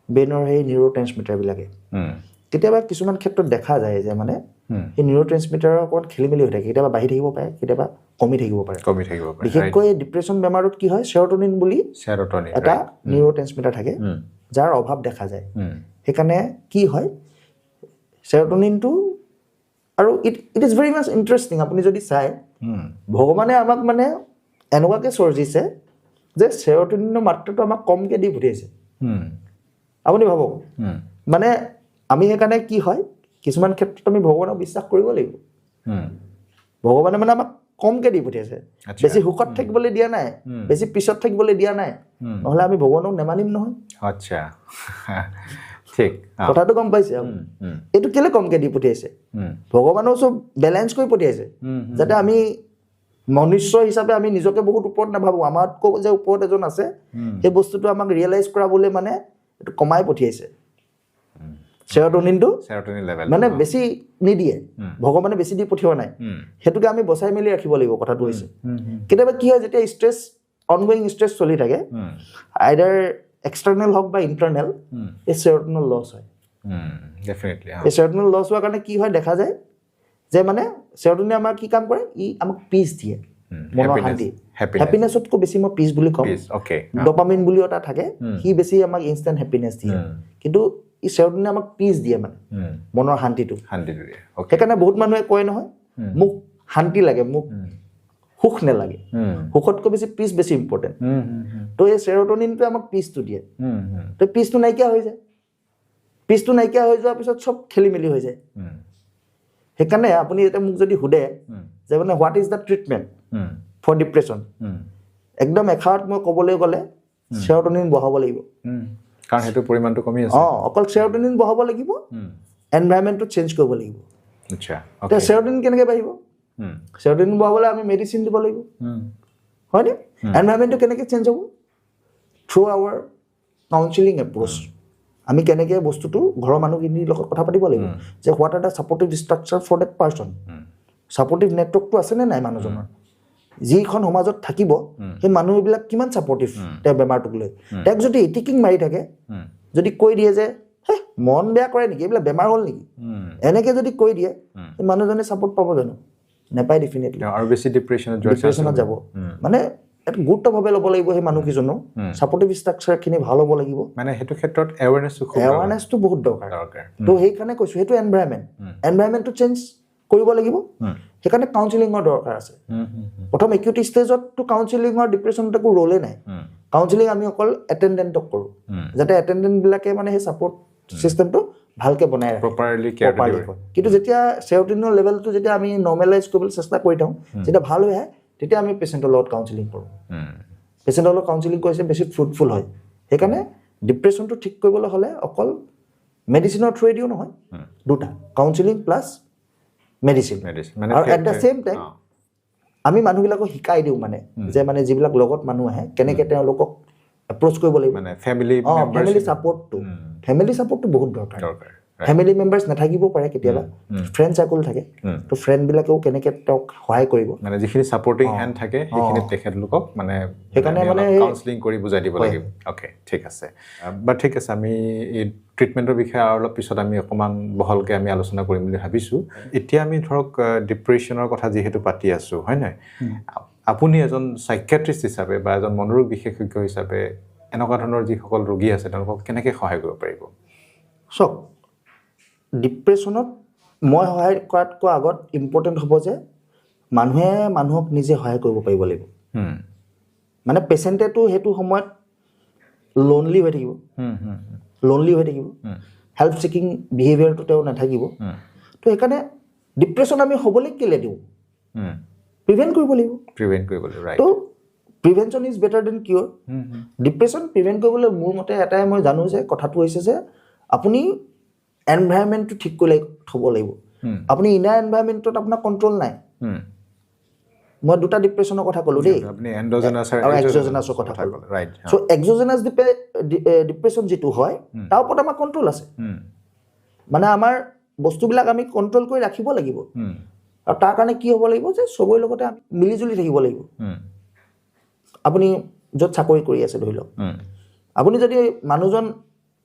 ব্ৰেইনৰ সেই নিউৰোট্ৰেন্সমিটাৰবিলাকে। কেতিয়াবা কিছুমান ক্ষেত্ৰত দেখা যায় যে মানে সেই নিউৰোট্ৰেন্সমিটাৰৰ অকণমান খেলি মেলি হৈ থাকে, কেতিয়াবা বাঢ়ি থাকিব পাৰে, কেতিয়াবা কমি থাকিব পাৰে। বিশেষকৈ ডিপ্ৰেশ্যন বেমাৰত কি হয়, চেৰ'টনিন বুলি এটা নিউৰোট্ৰেন্সমিটাৰ থাকে যাৰ অভাৱ দেখা যায়। সেইকাৰণে কি হয়, চেৰ'টনিনটো আৰু it is very much interesting. আপুনি যদি চায়, ভগৱানে আমাক মানে এনেকুৱাকৈ সৃজিছে যে চেৰ'টনিনৰ মাত্ৰাটো আমাক কমকৈ দি পঠিয়াইছে। আপুনি ভাবক, মানে আমি সেইকাৰণে কি হয়, কিছুমান ক্ষেত্ৰত আমি ভগৱানক বিশ্বাস কৰিব লাগিব। ভগৱানে মানে আমাক কমকৈ দি পঠিয়াইছে, বেছি সুখত থাকিবলৈ দিয়া নাই, বেছি পিছত থাকিবলৈ দিয়া নাই, নহ'লে আমি ভগৱানক নেমানিম নহয়। আচ্ছা, ঠিক কথাটো গম পাইছে? এইটো কেলে কমকৈ দি পঠিয়াইছে? ভগৱানেও চব বেলেঞ্চ কৰি পঠিয়াইছে, যাতে আমি মনুষ্য হিচাপে আমি নিজকে বহুত ওপৰত নাভাবোঁ, আমাতকৈ যে ওপৰত এজন আছে, সেই বস্তুটো আমাক ৰিয়েলাইজ কৰাবলৈ মানে এইটো কমাই পঠিয়াইছে। চেৰ'টনিনটো মানে বেছি নিদিয়ে, ভগৱানে বেছি দি পঠিওৱা নাই, সেইটোকে আমি বচাই মেলি ৰাখিব লাগিব। কথাটো হৈছে কেতিয়াবা কি হয়, যেতিয়া ষ্ট্ৰেছ, অনগয়িং ষ্ট্ৰেছ চলি থাকে, আইদাৰ এক্সটাৰ্নেল হওক বা ইণ্টাৰনেল, এই চেৰ'টনিন লছ হয়। এই চেৰ'টনিন লছ হোৱাৰ কাৰণে কি হয় দেখা যায় যে মানে চেৰ'টনিনে আমাৰ কি কাম কৰে, ই আমাক পিচ দিয়ে, মনৰ শান্তি, হেপিনেছতকৈ বেছি মই পিচ বুলি ক'ম। ডপামিন বুলিও এটা থাকে, সি বেছি আমাক ইনষ্টেণ্ট হেপিনেছ দিয়ে, কিন্তু ই চেৰ'টনিনে আমাক পিচ দিয়ে, মানে মনৰ শান্তিটো। সেইকাৰণে বহুত মানুহে কয় নহয়, মোক শান্তি লাগে, মোক সুখ নালাগে, সুখতকৈ বেছি পিচ বেছি ইম্পৰ্টেণ্ট। তো এই চেৰ'টনিনটোৱে আমাক পিচটো দিয়ে। তো পিচটো নাইকিয়া হৈ যায়, পিচটো নাইকিয়া হৈ যোৱাৰ পিছত চব খেলি মেলি হৈ যায়। সেইকাৰণে আপুনি এতিয়া মোক যদি সোধে যে মানে what is the treatment for depression, একদম এষাৰত মই ক'বলৈ গ'লে চেৰ'টনিন বঢ়াব লাগিব, কাৰণ সেইটো পৰিমাণটো কমি আছে। অকল চেৰ'টনিন বঢ়াব লাগিব, এনভাইৰনমেণ্টটো চেঞ্জ কৰিব লাগিব। এতিয়া চেৰ'টনিন কেনেকৈ বাঢ়িব? চেৰ'টনিন বঢ়াবলৈ আমি মেডিচিন দিব লাগিব, হয়নে? এনভাইৰনমেণ্টটো কেনেকৈ চেঞ্জ হ'ব? Through our counselling approach. আমি কেনেকৈ বস্তুটো ঘৰৰ মানুহখিনিৰ লগত কথা পাতিব লাগিব যে what are the supportive structure for that person. Supportive নেটৱৰ্কটো আছেনে নাই মানুহজনৰ? যিখন সমাজত থাকিব সেই মানুহবিলাক কিমান ছাপৰ্টিভ তেওঁ বেমাৰটোক লৈ? তেওঁক যদি ইটিকিং মাৰি থাকে, যদি কৈ দিয়ে যে হে মন বেয়া কৰে নেকি, এইবিলাক বেমাৰ হ'ল নেকি, এনেকৈ যদি কৈ দিয়ে, সেই মানুহজনে ছাপৰ্ট পাব জানো? নাপায় ডেফিনেটলি, আৰু বেছি ডিপ্ৰেশ্যনত যাব। মানে এটা গুৰুত্বভাৱে ল'ব লাগিব সেই মানুহকেইজনো, ছাপৰ্টিভ ষ্ট্ৰাকচাৰখিনি ভাল হ'ব লাগিব। মানে সেইটো ক্ষেত্ৰত এৱাৰনেছটো বহুত দৰকাৰ। তো সেইকাৰণে কৈছোঁ সেইটো এনভাইৰনমেণ্টটো চেঞ্জ কৰিব লাগিব। সেইকাৰণে কাউন্সিলিঙৰ দৰকাৰ আছে। প্ৰথম একিউট ষ্টেজততো কাউন্সিলিঙৰ ডিপ্ৰেশ্যনত একো ৰোলেই নাই। কাউন্সিলিং আমি অকল এটেণ্ডেণ্টক কৰোঁ, যাতে এটেণ্ডেণ্টবিলাকে মানে সেই ছাপৰ্ট ছিষ্টেমটো ভালকৈ বনাই ৰাখে, প্ৰপাৰলি কৰে। কিন্তু যেতিয়া চেৰ'টনিনৰ লেভেলটো যেতিয়া আমি নৰ্মেলাইজ কৰিবলৈ চেষ্টা কৰি থাকোঁ, যেতিয়া ভাল হৈ আহে, তেতিয়া আমি পেচেণ্টৰ লগত কাউন্সিলিং কৰোঁ। পেচেণ্টৰ লগত কাউন্সিলিং কৰিছে বেছি ফ্ৰুটফুল হয়। সেইকাৰণে ডিপ্ৰেশ্যনটো ঠিক কৰিবলৈ হ'লে অকল মেডিচিনৰ থ্ৰুৱেদিও নহয়, দুটা, কাউন্সিলিং প্লাছ মেডিচিন। আৰু এট দ্য ছেইম টাইম আমি মানুহবিলাকক শিকাই দিওঁ মানে যে মানে যিবিলাক লগত মানুহ আহে কেনেকৈ তেওঁলোকক এপ্ৰ'চ কৰিব লাগিব। ফেমিলি ছাপৰ্টটো বহুত দৰকাৰ। ফেমিলি মেম্বাৰ্ছ নাথাকিব পাৰে, কেতিয়াবা ফ্ৰেণ্ড চাৰ্কল থাকে, তো ফ্ৰেণ্ডবিলাকেও কেনেকৈ তেওঁক সহায় কৰিব, মানে যিখিনি ছাপৰ্টিং হেণ্ড থাকে সেইখিনি তেখেতলোকক মানে সেইকাৰণে মানে কাউন্সিলিং কৰি বুজাই দিব লাগিব। অ'কে, ঠিক আছে। বাট ঠিক আছে, আমি এই ট্ৰিটমেণ্টৰ বিষয়ে আৰু অলপ পিছত আমি অকণমান বহলকৈ আমি আলোচনা কৰিম বুলি ভাবিছোঁ। এতিয়া আমি ধৰক ডিপ্ৰেশ্যনৰ কথা যিহেতু পাতি আছোঁ, হয় নহয়, আপুনি এজন চাইকিয়াট্ৰিষ্ট হিচাপে বা এজন মনোৰোগ বিশেষজ্ঞ হিচাপে এনেকুৱা ধৰণৰ যিসকল ৰোগী আছে তেওঁলোকক কেনেকৈ সহায় কৰিব পাৰিব? চাওক, ডিপ্ৰেশ্যনত মই সহায় কৰাতকৈ আগত ইম্পৰ্টেণ্ট হ'ব যে মানুহে মানুহক নিজে সহায় কৰিব পাৰিব লাগিব। মানে পেচেণ্টেতো সেইটো সময়ত লোনলি হৈ থাকিব, হেল্প ছিকিং বিহেভিয়াৰটো তেওঁ নাথাকিব। তো সেইকাৰণে ডিপ্ৰেশ্যন আমি হ'বলৈ কেলৈ দিওঁ? প্ৰিভেণ্ট কৰিব লাগিব। তো prevention is better than cure. Depression prevent কৰিবলৈ মোৰ মতে এটাই মই জানো যে কথাটো হৈছে যে আপুনি এনভাইৰনমেণ্টটো ঠিক কৰি থ'ব লাগিব। আপুনি ইনাৰ এনভাইৰনমেণ্টত আপোনাৰ কণ্ট্ৰল নাই, মই দুটা ডিপ্ৰেশ্যনৰ কথা ক'লোঁ দেই, আপুনি এণ্ডোজেনাছ আৰু এক্সোজেনাছৰ কথা ক'লোঁ। ৰাইট। চ' এক্সোজেনাছ ডিপ্ৰেশ্যন যিটো হয় তাৰ ওপৰত আমাৰ কণ্ট্ৰল আছে। মানে আমাৰ বস্তুবিলাক আমি কণ্ট্ৰল কৰি ৰাখিব লাগিব, আৰু তাৰ কাৰণে কি হ'ব লাগিব যে চবৰে লগতে আমি মিলিজুলি থাকিব লাগিব। আপুনি য'ত চাকৰি কৰি আছে ধৰি লওক, আপুনি যদি মানুহজন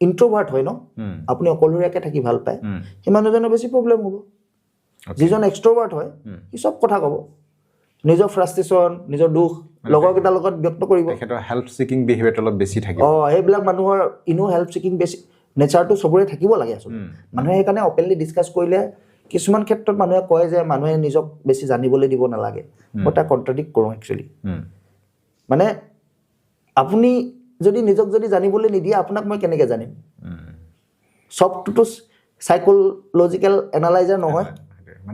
ইণ্ট্ৰভাৰ্ট হয় ন, আপুনি অকলশৰীয়াকৈ থাকি ভাল পায়, সেই মানুহজনৰ বেছি প্ৰব্লেম হ'ব। যিজন এক্সট্ৰভাৰ্ট হয় সি চব কথা ক'ব, নিজৰ ফ্ৰাষ্ট্ৰেশ্যন, নিজৰ দুখ লগৰকেইটাৰ লগত ব্যক্ত কৰিব। তেখেতৰ হেল্প ছিকিং বিহেভিয়াৰটো অলপ বেছি থাকিব। সেইবিলাক মানুহৰ হেল্প ছিকিং বেছি নেচাৰটো চবৰে থাকিব লাগে আচলতে। মানুহে সেইকাৰণে অপেনলি ডিছকাছ কৰিলে, কিছুমান ক্ষেত্ৰত মানুহে কয় যে মানুহে নিজক বেছি জানিবলৈ দিব নালাগে, মই তাক কণ্ট্ৰাডিক্ট কৰোঁ একচুৱেলি। মানে আপুনি যদি নিজক যদি জানিবলৈ নিদিয়ে, আপোনাক মই কেনেকৈ জানিম? চবটোতো চাইক'লজিকেল এনালাইজাৰ নহয়,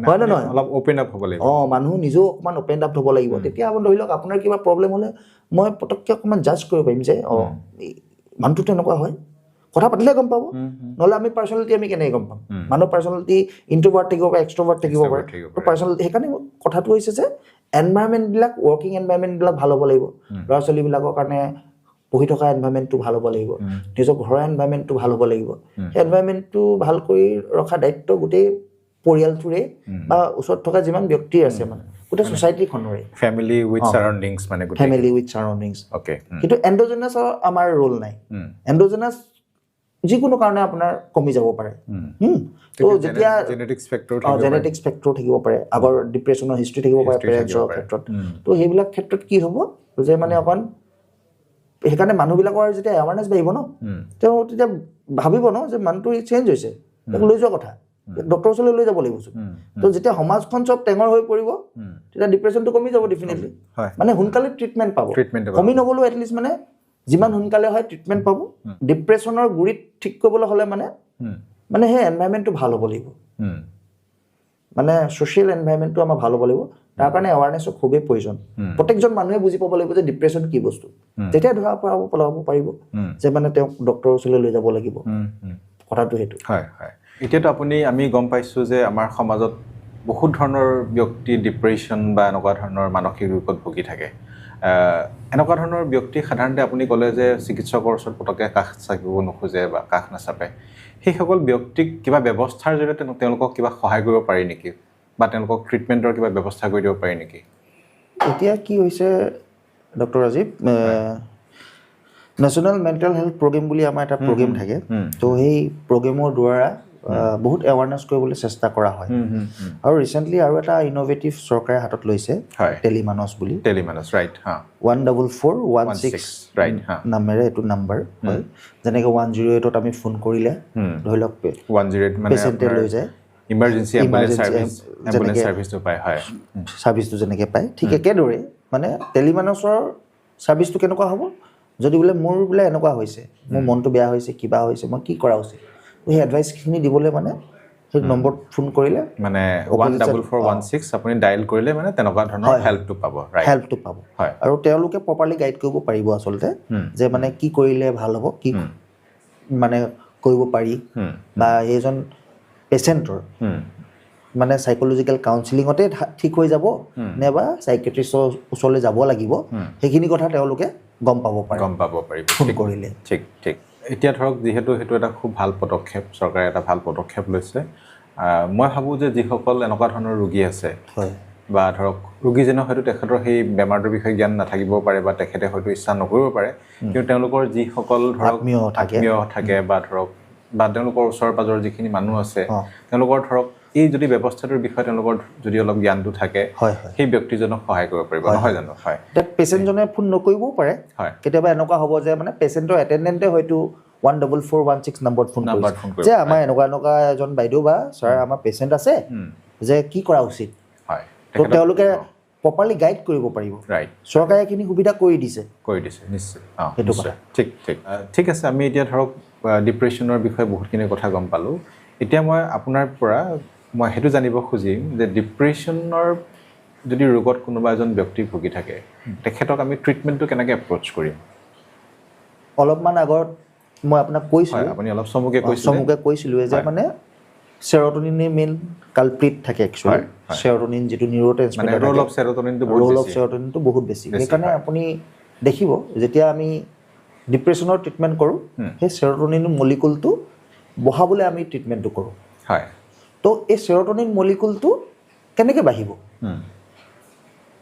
হয় নে নহয়? অলপ অপেন আপ হ'ব লাগিব। মানুহ নিজেও অকণমান অপেন আপ হ'ব লাগিব। তেতিয়া আপুনি ধৰি লওক আপোনাৰ কিবা প্ৰব্লেম হ'লে মই পটককৈ অকণমান জাজ কৰিব পাৰিম যে মানুহটো তেনেকুৱা হয়, কথা পাতিলে গম পাব। নহ'লে আমি পাৰ্চনেলিটি আমি কেনেকৈ গম পাম? মানুহৰ পাৰ্চনেলিটি ইণ্ট্ৰভাৰ্ট থাকিব পাৰে, এক্সট্ৰভাৰ্ট থাকিব পাৰে। পাৰ্চনেলিটি সেইকাৰণে কথাটো হৈছে যে এনভাইৰনমেণ্টবিলাক, ৱৰ্কিং এনভাইৰনমেণ্টবিলাক ভাল হ'ব লাগিব। ল'ৰা ছোৱালীবিলাকৰ কাৰণে পঢ়ি থকা এনভাইৰনমেণ্টটো ভাল হ'ব লাগিব, নিজৰ ঘৰৰ এনভাইৰনমেণ্টটো ভাল হ'ব লাগিব। সেই এনভাইৰনমেণ্টটো ভাল কৰি ৰখা দায়িত্ব গোটেই পৰিয়ালটোৰে বা ওচৰত থকা যিমান ব্যক্তি আছে, মানে গোটেই ছ'চাইটিখনৰে। ফেমিলি উইথ ছাৰাউণ্ডিংছ, মানে ফেমিলি উইথ ছাৰাউণ্ডিংছ। অ'কে। কিন্তু এণ্ডোজেনাছৰ আমাৰ ৰোল নাই। এণ্ডোজেনাছ যিকোনো কাৰণে আপোনাৰ কমি যাব পাৰে। তো যেতিয়া জেনেটিক্স ফেক্টৰ থাকিব পাৰে, আগৰ ডিপ্ৰেশ্যনৰ হিষ্ট্ৰী থাকিব পাৰে পেৰেণ্টছৰ ক্ষেত্ৰত। তো সেইবিলাক ক্ষেত্ৰত কি হ'ব যে মানে অকণ, সেইকাৰণে মানুহবিলাকৰ যেতিয়া এৱাৰনেছ বাঢ়িব ন, তেওঁ তেতিয়া ভাবিব ন যে মানুহটো চেঞ্জ হৈছে, তেওঁক লৈ যোৱা কথা, ডক্টৰৰ ওচৰলৈ লৈ যাব লাগিবচোন। তো যেতিয়া সমাজখন চব টেঙৰ হৈ পৰিব, তেতিয়া ডিপ্ৰেশ্যনটো কমি যাব ডেফিনেটলি। মানে সোনকালে ট্ৰিটমেণ্ট পাব, কমি নগ'লেও এটলিষ্ট মানে যিমান সোনকালে হয় ট্ৰিটমেণ্ট পাব। ডিপ্ৰেশ্যনৰ গুৰিত ঠিক কৰিবলৈ হ'লে মানে সেই এনভাইৰনমেণ্টটো ভাল হ'ব লাগিব, মানে ছ'চিয়েল এনভাইৰনমেণ্টটো আমাৰ ভাল হ'ব লাগিব। তাৰ কাৰণে এৱাৰনেছৰ খুবেই প্ৰয়োজন। প্ৰত্যেকজন মানুহে বুজি পাব লাগিব যে ডিপ্ৰেশ্যন কি বস্তু, তেতিয়া ধৰা পেলাব পাৰিব যে মানে তেওঁক ডক্টৰৰ ওচৰলৈ লৈ যাব লাগিব। কথাটো সেইটো। হয় হয়। এতিয়াতো আমি গম পাইছোঁ যে আমাৰ সমাজত বহুত ধৰণৰ ব্যক্তি ডিপ্ৰেশ্যন বা এনেকুৱা ধৰণৰ মানসিক ৰোগত ভুগি থাকে। এনেকুৱা ধৰণৰ ব্যক্তি সাধাৰণতে আপুনি ক'লে যে চিকিৎসকৰ ওচৰত পটককৈ কাষ চাপিব নোখোজে বা কাষ নাচাপে, সেইসকল ব্যক্তিক কিবা ব্যৱস্থাৰ জৰিয়তে তেওঁলোকক কিবা সহায় কৰিব পাৰি নেকি, বা তেওঁলোকক ট্ৰিটমেণ্টৰ কিবা ব্যৱস্থা কৰি দিব পাৰি নেকি? এতিয়া কি হৈছে doctor Rajiv, national mental health programme বুলি আমাৰ এটা প্ৰগ্ৰেম থাকে। তো সেই প্ৰগ্ৰেমৰ দ্বাৰা বহুত এৱাৰনেছ কৰিবলৈ চেষ্টা কৰা হয়। আৰু ৰিচেণ্টলি আৰু এটা ইন'ভেটিভ চৰকাৰে হাতত লৈছে, টেলিমানছ বুলি। 14416 নামেৰে এইটো নাম্বাৰ হয়। যেনেকৈ 108ত আমি ফোন কৰিলে ধৰি লওক পেচেণ্টে লৈ যায়, ইমাৰ্জেঞ্চি ছাৰ্ভিচটো যেনেকৈ পায়, ঠিক একেদৰে মানে টেলিমানছৰ ছাৰ্ভিচটো কেনেকুৱা হ'ব, যদি বোলে মোৰ বোলে এনেকুৱা হৈছে, মোৰ মনটো বেয়া হৈছে, কিবা হৈছে, মই কি কৰা উচিত, সেই এডভাইচখিনি দিবলৈ মানে সেই নম্বৰত ফোন কৰিলে, মানে 14416 আপুনি ডায়েল কৰিলে মানে তেনেকুৱা ধৰণৰ হেল্পটো পাব। আৰু তেওঁলোকে প্ৰপাৰলি গাইড কৰিব পাৰিব আচলতে যে মানে কি কৰিলে ভাল হ'ব, কি মানে কৰিব পাৰি, বা এইজন পেচেণ্টৰ মানে চাইক'লজিকেল কাউন্সিলিঙতে ঠিক হৈ যাব নে বা চাইকেট্ৰিষ্টৰ ওচৰলৈ যাব লাগিব, সেইখিনি কথা তেওঁলোকে গম পাব পাৰিব ফোন কৰিলে। ঠিক ঠিক। এতিয়া ধৰক যিহেতু সেইটো এটা খুব ভাল পদক্ষেপ, চৰকাৰে এটা ভাল পদক্ষেপ লৈছে। মই ভাবোঁ যে যিসকল এনেকুৱা ধৰণৰ ৰোগী আছে, বা ধৰক ৰোগীজনৰ হয়তো তেখেতৰ সেই বেমাৰটোৰ বিষয়ে জ্ঞান নাথাকিব পাৰে, বা তেখেতে হয়তো ইচ্ছা নকৰিব পাৰে, কিন্তু তেওঁলোকৰ যিসকল ধৰক আত্মীয় থাকে বা ধৰক বা তেওঁলোকৰ ওচৰ পাজৰৰ যিখিনি মানুহ আছে, তেওঁলোকৰ ধৰক এই যদি ব্যৱস্থাটোৰ বিষয়ে তেওঁলোকৰ যদি অলপ জ্ঞানটো থাকে, সেই ব্যক্তিজনক সহায় কৰিব পাৰিব, নহয় জানো? হয়। পেচেণ্টজনে ফোন নকৰিবও পাৰে, কেতিয়াবা এনেকুৱা হ'ব যে মানে পেচেণ্টৰ এটেণ্ডেণ্টে হয়তো 14416 নম্বৰত ফোন কৰিছে যে আমাৰ এনেকুৱা এজন বাইদেউ বা ছাৰ আমাৰ পেচেণ্ট আছে, যে কি কৰা উচিত। তো তেওঁলোকে প্ৰপাৰলি গাইড কৰিব পাৰিব। চৰকাৰে এইখিনি সুবিধা কৰি দিছে নিশ্চয়। সেইটো কথা। ঠিক আছে। আমি এতিয়া ধৰক ডিপ্ৰেশ্যনৰ বিষয়ে বহুতখিনি কথা গম পালোঁ। এতিয়া মই আপোনাৰ পৰা সেইটো জানিব খুজিম যে ডিপ্ৰেশ্যনৰ যদি ৰোগত কোনোবা এজন ব্যক্তি ভুগি থাকে, তেখেতক আমি ট্ৰিটমেণ্টটো কেনেকৈ এপ্ৰ'চ কৰিম? অলপমান আগত মই আপোনাক কৈছিলোঁ, আপুনি অলপ চমুকৈ কৈছিলোঁৱে যে মানে চেৰ'টনিনে মেইন কালপ্ৰিট থাকে একচুৱেলি চেৰ'টনিন যিটো নিউৰ'ট্ৰেন্সমিটাৰ ৰোল অফ চেৰ'টনিনটো বহুত বেছি সেইকাৰণে আপুনি দেখিব যেতিয়া আমি ডিপ্ৰেশ্যনৰ ট্ৰিটমেণ্ট কৰোঁ সেই চেৰ'টনিন মলিকুলটো বঢ়াবলৈ আমি ট্ৰিটমেণ্টটো কৰোঁ হয় তো এই চেৰ'টনিন মলিকুলটো কেনেকৈ বাঢ়িব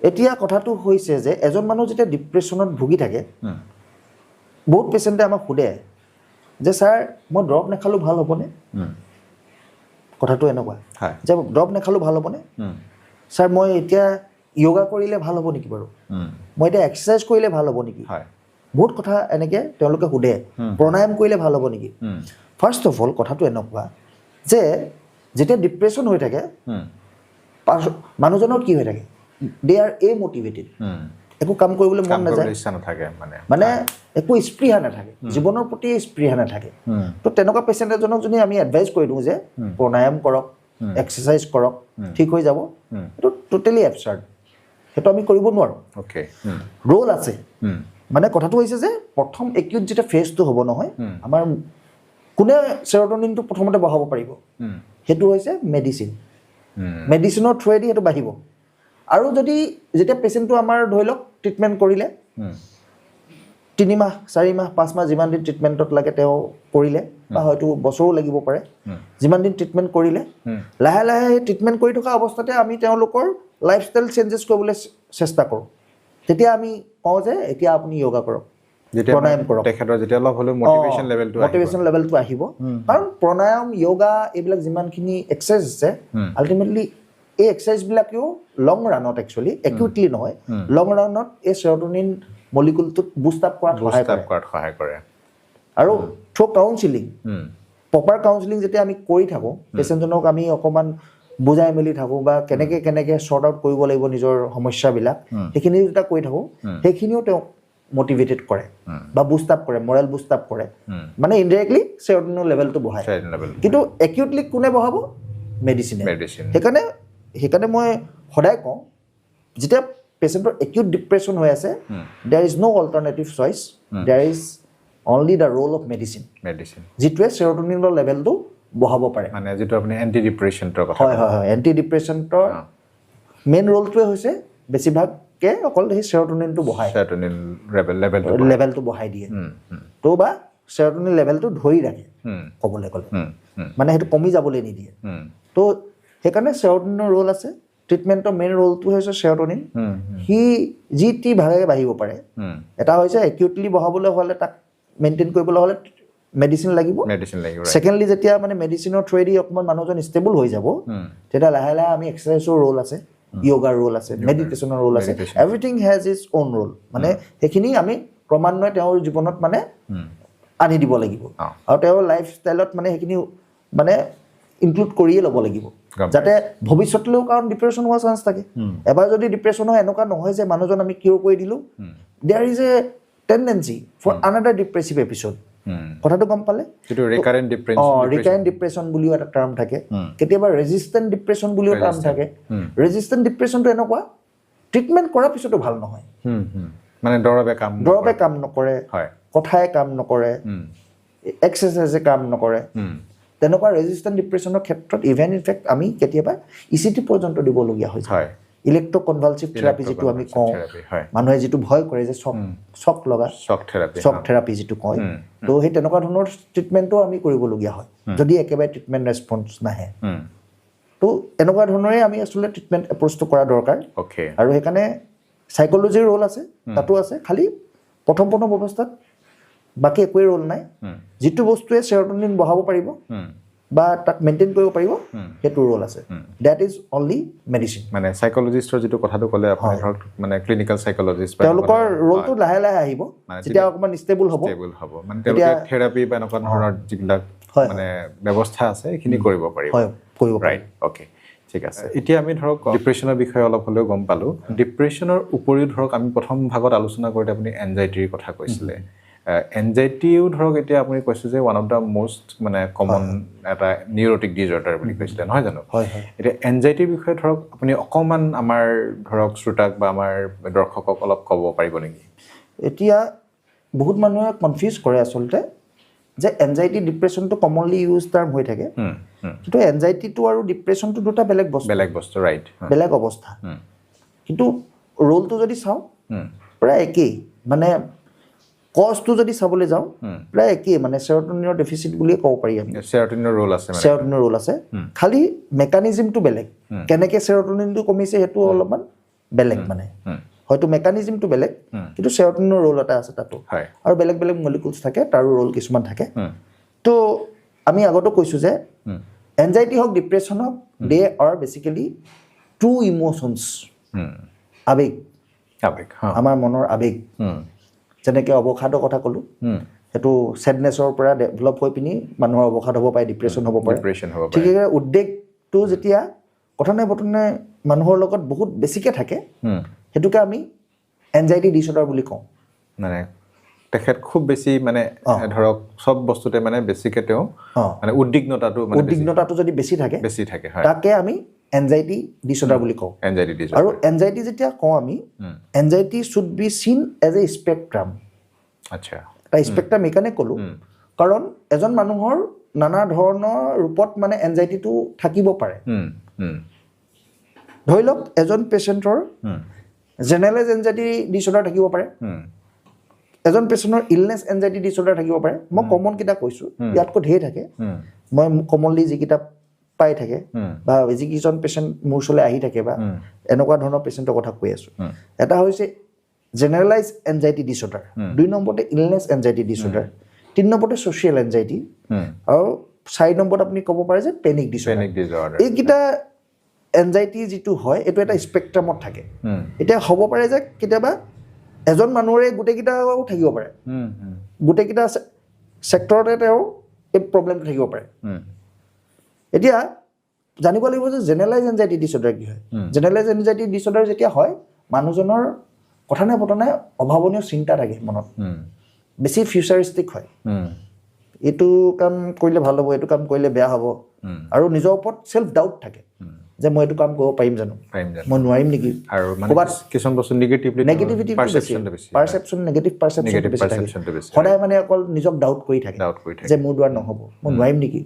এতিয়া কথাটো হৈছে যে এজন মানুহ যেতিয়া ডিপ্ৰেশ্যনত ভুগি থাকে বহুত পেচেণ্টে আমাক সোধে যে ছাৰ মই দৰৱ নাখালোঁ ভাল হ'বনে কথাটো এনেকুৱা যে দৰৱ নাখালোঁ ভাল হ'বনে ছাৰ মই এতিয়া য়োগা কৰিলে ভাল হ'ব নেকি বাৰু মই এতিয়া এক্সাৰচাইজ কৰিলে ভাল হ'ব নেকি বহুত কথা এনেকৈ তেওঁলোকে সোধে প্ৰণায়াম কৰিলে ভাল হ'ব নেকি ফাৰ্ষ্ট অফ অল কথাটো এনেকুৱা যে যেতিয়া ডিপ্ৰেশ্যন হৈ থাকে মানুহজনৰ কি হৈ থাকে দে আৰ মটিভেটেড একো কাম কৰিবলৈ মন নাযায় মানে একো স্পৃহা নাথাকে জীৱনৰ প্ৰতি স্পৃহা নাথাকে তো তেনেকুৱা পেচেণ্ট এজনক যদি আমি এডভাইচ কৰি দিওঁ যে প্ৰণায়াম কৰক এক্সাৰচাইজ কৰক ঠিক হৈ যাব এইটো টোটেলি এবচাৰ্ড সেইটো আমি কৰিব নোৱাৰোঁ ৰোল আছে মানে কথাটো হৈছে যে প্ৰথম একিউট যেতিয়া ফেজটো হ'ব নহয় আমাৰ কোনে চেৰ'টনিনটো প্ৰথমতে বঢ়াব পাৰিব সেইটো হৈছে মেডিচিনৰ থ্ৰুৱেদি সেইটো বাঢ়িব আৰু যদি যেতিয়া পেচেণ্টটো আমাৰ ধৰি লওক ট্ৰিটমেণ্ট কৰিলে 3 মাহ 4 মাহ 5 মাহ যিমান দিন ট্ৰিটমেণ্টত লাগে তেওঁ কৰিলে বা হয়তো বছৰো লাগিব পাৰে যিমান দিন ট্ৰিটমেণ্ট কৰিলে লাহে লাহে ট্ৰিটমেণ্ট কৰি থকা অৱস্থাতে আমি তেওঁলোকৰ লাইফষ্টাইল চেঞ্জেছ কৰিবলৈ চেষ্টা কৰোঁ তেতিয়া আমি কওঁ যে এতিয়া আপুনি য়োগা কৰক প্ৰণায়াম কৰক তেখেতৰ যেতিয়া অলপ হ'লেও মটিভেশ্যন লেভেলটো আহিব কাৰণ প্ৰণায়াম য়োগা এইবিলাক যিমানখিনি এক্সাৰচাইজ আছে আল্টিমেটলি এই এক্সাৰচাইজবিলাকেও লং ৰানত একচুৱেলি একিউটলি নহয় লং ৰানত এই চেৰ'টনিন মলিকুলটোক বুষ্ট আপ কৰাত সহায় কৰে আৰু থ্ৰু কাউন্সিলিং প্ৰপাৰ কাউন্সিলিং যেতিয়া আমি কৰি থাকোঁ পেচেণ্টজনক আমি অকণমান বুজাই মেলি থাকোঁ বা কেনেকৈ শ্বৰ্ট আউট কৰিব লাগিব নিজৰ সমস্যাবিলাক সেইখিনি যেতিয়া কৰি থাকোঁ সেইখিনিও তেওঁক মটিভেটেড কৰে বা বুষ্ট আপ কৰে মৰেল বুষ্ট আপ কৰে মানে ইনডাইৰেক্টলি চেৰ'টনিনৰ লেভেলটো বঢ়ায় কিন্তু একিউটলি কোনে বঢ়াব মেডিচিনে সেইকাৰণে মই সদায় কওঁ যেতিয়া পেচেণ্টৰ একিউট ডিপ্ৰেশ্যন হৈ আছে there is no' alternative choice there is only the role of medicine যিটোৱে চেৰ'টনিনৰ লেভেলটো বঢ়াব পাৰে মানে যিটো আপুনি এণ্টি ডিপ্ৰেশ্যণ্টৰ কথা হয় এণ্টি ডিপ্ৰেশ্যণ্টৰ মেইন ৰোলটোৱে হৈছে বেছিভাগকে অকল সেই চেৰ'টনিনটো বঢ়ায় লেভেলটো বঢ়াই দিয়ে তো বা চেৰ'টনিন লেভেলটো ধৰি ৰাখে ক'বলৈ গ'লে মানে সেইটো কমি যাবলৈ নিদিয়ে তো সেইকাৰণে চেৰ'টনিনৰ ৰোল আছে ট্ৰিটমেণ্টৰ মেইন ৰোলটো হৈছে চেৰ'টনিন সি যি টি ভাগে বাঢ়িব পাৰে এটা হৈছে একিউটলি বঢ়াবলৈ হ'লে তাক মেইনটেইন কৰিবলৈ হ'লে মেডিচিন লাগিব ছেকেণ্ডলি যেতিয়া মানে মেডিচিনৰ থ্ৰুৱেদি অকণমান মানুহজন ষ্টেবল হৈ যাব তেতিয়া লাহে লাহে আমি এক্সাৰচাইজৰ ৰোল আছে য়োগাৰ ৰোল আছে মেডিটেশ্যনৰ ৰোল আছে everything has its own role মানে সেইখিনি আমি ক্ৰমান্বয়ে তেওঁৰ জীৱনত মানে আনি দিব লাগিব আৰু তেওঁৰ লাইফষ্টাইলত মানে সেইখিনি মানে ইনক্লুড কৰিয়ে ল'ব লাগিব যাতে ভৱিষ্যতলৈও কাৰণ ডিপ্ৰেশ্যন হোৱাৰ চান্স থাকে এবাৰ যদি ডিপ্ৰেশ্যন হয় এনেকুৱা নহয় যে মানুহজন আমি কিয়ৰ কৰি দিলোঁ there is a tendency for another depressive episode কথাটো গম পালে ৰিকাৰেণ্ট ডিপ্ৰেশ্যন বুলিও এটা টাৰ্ম থাকে কেতিয়াবা ৰেজিষ্টেণ্ট ডিপ্ৰেশ্যন বুলিও টাৰ্ম থাকে ৰেজিষ্টেণ্ট ডিপ্ৰেশ্যনটো এনেকুৱা ট্ৰিটমেণ্ট কৰাৰ পিছতো ভাল নহয় মানে দৰৱে কাম নকৰে কথাই কাম নকৰে এক্সাৰচাইজে কাম নকৰে তেনেকুৱা ৰেজিষ্টেণ্ট ডিপ্ৰেশ্যনৰ ক্ষেত্ৰত ইভেন ইনফেক্ট আমি কেতিয়াবা ECT পৰ্যন্ত দিবলগীয়া হয় ইলেক্ট্ৰকনভালচিভ থেৰাপি যিটো আমি কওঁ মানুহে যিটো ভয় কৰে যে শ্বক লগা শ্বক থেৰাপি যিটো কয় তো সেই তেনেকুৱা ধৰণৰ ট্ৰিটমেণ্টো আমি কৰিবলগীয়া হয় যদি একেবাৰে ট্ৰিটমেণ্ট ৰেছপন্স নাহে তো এনেকুৱা ধৰণৰে আমি আচলতে ট্ৰিটমেণ্ট এপ্ৰ'চটো কৰা দৰকাৰ আৰু সেইকাৰণে চাইক'লজিৰ ৰোল আছে তাতো আছে খালি প্ৰথম অৱস্থাত বাকী একোৱে ৰোল নাই যিটো বস্তুৱে চেৰ'টনিন বঢ়াব পাৰিব বা তাক মেইনটেইন কৰিব পাৰিব সেইটো ৰোল আছে ডেট ইজ অনলি মেডিচিন মানে চাইক'লজিষ্টৰ যিটো কথাটো ক'লে আপুনি ধৰক মানে ক্লিনিকেল চাইক'লজিষ্ট তেওঁলোকৰ ৰোলটো লাহে লাহে আহিব যেতিয়া অকণমান ষ্টেবল হ'ব মানে তেওঁলোকে থেৰাপি বা এনেকুৱা ধৰণৰ যিবিলাক মানে ব্যৱস্থা আছে সেইখিনি কৰিব পাৰিব ৰাইট অ'কে ঠিক আছে এতিয়া আমি ধৰক ডিপ্ৰেশ্যনৰ বিষয়ে অলপ হ'লেও গম পালোঁ ডিপ্ৰেশ্যনৰ উপৰিও ধৰক আমি প্ৰথম ভাগত আলোচনা কৰোঁতে আপুনি এনজাইটিৰ কথা কৈছিলে এনজাইটিও ধৰক এতিয়া আপুনি কৈছে যে ওৱান অফ দ্য মষ্ট মানে কমন এটা নিউৰটিক ডিজৰ্ডাৰ বুলি কৈছিলে নহয় জানো এতিয়া এনজাইটিৰ বিষয়ে ধৰক আপুনি অকণমান আমাৰ ধৰক শ্ৰোতাক বা আমাৰ দৰ্শকক অলপ ক'ব পাৰিব নেকি এতিয়া বহুত মানুহে কনফিউজ কৰে আচলতে যে এনজাইটি ডিপ্ৰেশ্যনটো কমনলি ইউজ টাৰ্ম হৈ থাকে কিন্তু এনজাইটিটো আৰু ডিপ্ৰেশ্যনটো দুটা বেলেগ বস্তু ৰাইট বেলেগ অৱস্থা কিন্তু ৰোলটো যদি চাওঁ প্ৰায় একেই মানে কজটো যদি চাবলৈ যাওঁ প্ৰায় একেই মানে চেৰ'টনিনৰ ডেফিচিট বুলিয়ে ক'ব পাৰি আমি চেৰ'টনিনৰ ৰোল আছে খালি মেকানিজমটো বেলেগ কেনেকৈ চেৰ'টনিনটো কমিছে সেইটো অলপমান বেলেগ মানে হয়তো মেকানিজমটো বেলেগ কিন্তু চেৰ'টনিনৰ ৰোল এটা আছে তাতো আৰু বেলেগ বেলেগ মলিকুলছ থাকে তাৰো ৰোল কিছুমান থাকে তো আমি আগতো কৈছোঁ যে এনজাইটি হওক ডিপ্ৰেশ্যন হওক দে আৰ বেচিকেলি ট্ৰু ইম'চনছ আৱেগ আমাৰ মনৰ আৱেগ যেনেকৈ অৱসাদৰ কথা ক'লোঁ সেইটো ছেডনেছৰ পৰা ডেভেলপ হৈ পিনি মানুহৰ অৱসাদ হ'ব পাৰে ডিপ্ৰেশ্যন হ'ব পাৰে ঠিক সেইদৰে উদ্বেগটো যেতিয়া কথানে বতনে মানুহৰ লগত বহুত বেছিকৈ থাকে সেইটোকে আমি এনজাইটি ডিছঅৰ্ডাৰ বুলি কওঁ মানে তেখেত খুব বেছি মানে ধৰক চব বস্তুতে মানে বেছিকৈ তেওঁ মানে উদ্বিগ্নতাটো যদি বেছি থাকে তাকে আমি এনজাইটি ডিছঅৰ্ডাৰ বুলি কওঁ আৰু এনজাইটি যেতিয়া কওঁ আমি এনজাইটি শুড বি চিন এজ এ স্পেক্ট্ৰাম আচ্ছা এটা স্পেক্ট্ৰাম এইকাৰণে ক'লোঁ কাৰণ এজন মানুহৰ নানা ধৰণৰ ৰূপত মানে এনজাইটিটো থাকিব পাৰে ধৰি লওক এজন পেচেণ্টৰ জেনেৰেলাইজ এনজাইটি ডিছঅৰ্ডাৰ থাকিব পাৰে এজন পেচেণ্টৰ ইলনেছ এনজাইটি ডিছঅৰ্ডাৰ থাকিব পাৰে মই কমনকেইটা কৈছোঁ ইয়াতকৈ ঢেৰ থাকে মই কমনলি যিকেইটা পাই থাকে বা যিকেইজন পেচেণ্ট মোৰ ওচৰলৈ আহি থাকে বা এনেকুৱা ধৰণৰ পেচেণ্টৰ কথা কৈ আছোঁ এটা হৈছে জেনেৰেলাইজ এনজাইটি ডিছঅৰ্ডাৰ 2 নম্বৰতে ইলনেছ এনজাইটি ডিছঅৰ্ডাৰ 3 নম্বৰতে ছ'চিয়েল এনজাইটি আৰু 4 নম্বৰত আপুনি ক'ব পাৰে যে পেনিক ডিছঅৰ্ডাৰ এইকেইটা এনজাইটি যিটো হয় এইটো এটা স্পেক্ট্ৰামত থাকে এতিয়া হ'ব পাৰে যে কেতিয়াবা এজন মানুহৰে গোটেইকেইটাও থাকিব পাৰে গোটেইকেইটা ছেক্টৰতে তেওঁ এই প্ৰব্লেমটো থাকিব পাৰে এতিয়া জানিব লাগিব যে জেনেৰেলাইজ এনজাইটি ডিছঅৰ্ডাৰ কি হয় জেনেৰেলাইজ এনজাইটি ডিছঅৰ্ডাৰ যেতিয়া হয় মানুহজনৰ কথানে পতনে অভাৱনীয় চিন্তা থাকে মনত বেছি ফিউচাৰিষ্টিক হয় এইটো কাম কৰিলে ভাল হ'ব এইটো কাম কৰিলে বেয়া হ'ব আৰু নিজৰ ওপৰত ছেল্ফ ডাউট থাকে যে মই এইটো কাম কৰিব পাৰিম জানো মই নোৱাৰিম নেকি আৰু কিছুমান বস্তু নেগেটিভিটি পাৰচেপশ্যন নেগেটিভ পাৰচেপশ্যনটো বেছি থাকে সদায় মানে অকল নিজক ডাউট কৰি থাকে যে মোৰ দ্বাৰা নহ'ব মই নোৱাৰিম নেকি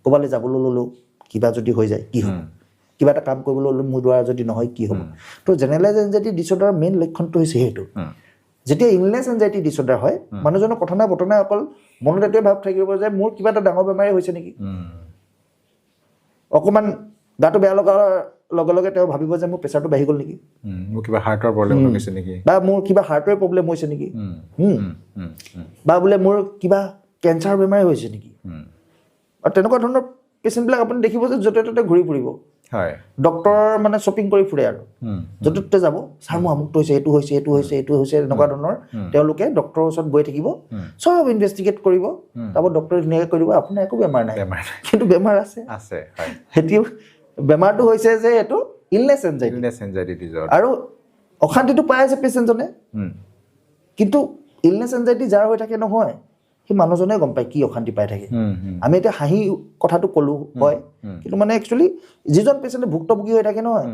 ক'ৰবালৈ যাবলৈ ল'লোঁ কিবা যদি হৈ যায় কি হ'ব কিবা এটা কাম কৰিবলৈ ল'লোঁ মোৰ দ্বাৰা যদি নহয় কি হ'ব তো জেনেৰেলাইজ এনজাইটি ডিছঅৰ্ডাৰৰ মেইন লক্ষণটো হৈছে সেইটো যেতিয়া ইলনেছ এনজাইটি ডিছঅৰ্ডাৰ হয় মানুহজনৰ কথানে বতনে অকল মনত এইটোৱে ভাৱ থাকিব যে মোৰ কিবা এটা ডাঙৰ বেমাৰেই হৈছে নেকি অকণমান গাটো বেয়া লগাৰ লগে লগে তেওঁ ভাবিব যে মোৰ প্ৰেছাৰটো বাঢ়ি গ'ল নেকি মোৰ কিবা হাৰ্টৰ প্ৰব্লেম হৈছে নেকি বা মোৰ কিবা হাৰ্টৰে প্ৰব্লেম হৈছে নেকি বা বোলে মোৰ কিবা কেঞ্চাৰ বেমাৰে হৈছে নেকি আৰু তেনেকুৱা ধৰণৰ পেচেণ্টবিলাক আপুনি দেখিব যে য'তে ত'তে ঘূৰি ফুৰিব ডক্টৰৰ মানে শ্বপিং কৰি ফুৰে আৰু য'তে ত'তে যাব ছাৰ মোৰ আমুকটো হৈছে এইটো হৈছে এইটো হৈছে এইটো হৈছে এনেকুৱা ধৰণৰ তেওঁলোকে ডক্টৰৰ ওচৰত গৈ থাকিব চব ইনভেষ্টিগেট কৰিব তাৰপৰা ডক্টৰে ধুনীয়াকৈ কৈ দিব আপোনাৰ একো বেমাৰ নাই কিন্তু বেমাৰ আছে সেইটো বেমাৰটো হৈছে যে এইটো ইলনেছ এনজাইটি আৰু অশান্তিটো পাই আছে পেচেণ্টজনে কিন্তু ইলনেছ এনজাইটি যাৰ হৈ থাকে নহয় সেই মানুহজনে গম পায় কি অশান্তি পাই থাকে আমি এতিয়া হাঁহি কথাটো ক'লোঁ হয় কিন্তু মানে একচুৱেলি যিজন পেচেণ্টে ভুক্তভোগী হৈ থাকে নহয়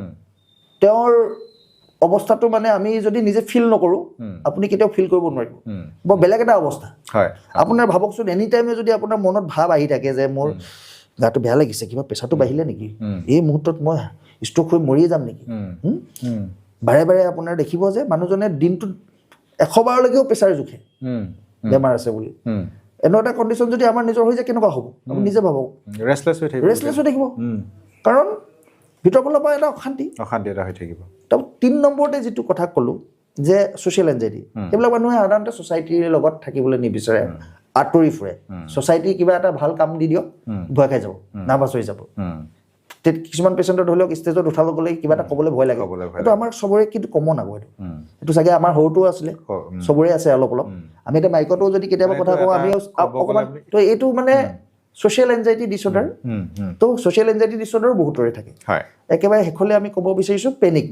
তেওঁৰ অৱস্থাটো মানে আমি যদি নিজে ফিল নকৰোঁ আপুনি কেতিয়াও ফিল কৰিব নোৱাৰিব বৰ বেলেগ এটা অৱস্থা আপোনাৰ ভাবকচোন এনি টাইমে যদি আপোনাৰ মনত ভাৱ আহি থাকে যে মোৰ গাটো বেয়া লাগিছে কিবা প্ৰেছাৰটো বাঢ়িলে নেকি এই মুহূৰ্তত মই ষ্ট্ৰক হৈ মৰিয়ে যাম নেকি বাৰে বাৰে আপোনাৰ দেখিব যে মানুহজনে দিনটোত 100 বাৰলৈকেও প্ৰেছাৰ জোখে বেমাৰ আছে বুলি এনে এটা কণ্ডিশ্যন যদি আমাৰ নিজৰ হৈ যায় কেনেকুৱা হ'ব আপুনি নিজে ভাবক ৰেষ্টলেছ হৈ থাকিব কাৰণ ভিতৰৰ ফালৰ পৰা এটা অশান্তি এটা হৈ থাকিব তাৰ 3 নম্বৰতে যিটো কথা ক'লোঁ যে ছ'চিয়েল এনজাইটি সেইবিলাক মানুহে সাধাৰণতে ছ'চাইটিৰ লগত থাকিবলৈ নিবিচাৰে আঁতৰি ফুৰে ছ'চাইটি কিবা এটা ভাল কাম দি দিয়ক ভয় খাই যাব নাৰ্ভাছ হৈ যাব কিছুমান পেচেণ্টৰ ধৰি লওক ষ্টেজত উঠাব গ'লে কিবা এটা ক'বলৈ ভয় লাগে এইটো আমাৰ চবৰে কিন্তু কমন আকৌ এইটো চাগে আমাৰ সৰুটো আছিলে চবৰে আছে অলপ অলপ আমি এতিয়া মাইকতো যদি কেতিয়াবা কথা কওঁ আমি অকণমান তো এইটো মানে ছ'চিয়েল এনজাইটি ডিছঅৰ্ডাৰ তো ছ'চিয়েল এনজাইটি ডিছঅৰ্ডাৰো বহুতৰে থাকে একেবাৰে শেষলৈ আমি ক'ব বিচাৰিছোঁ panic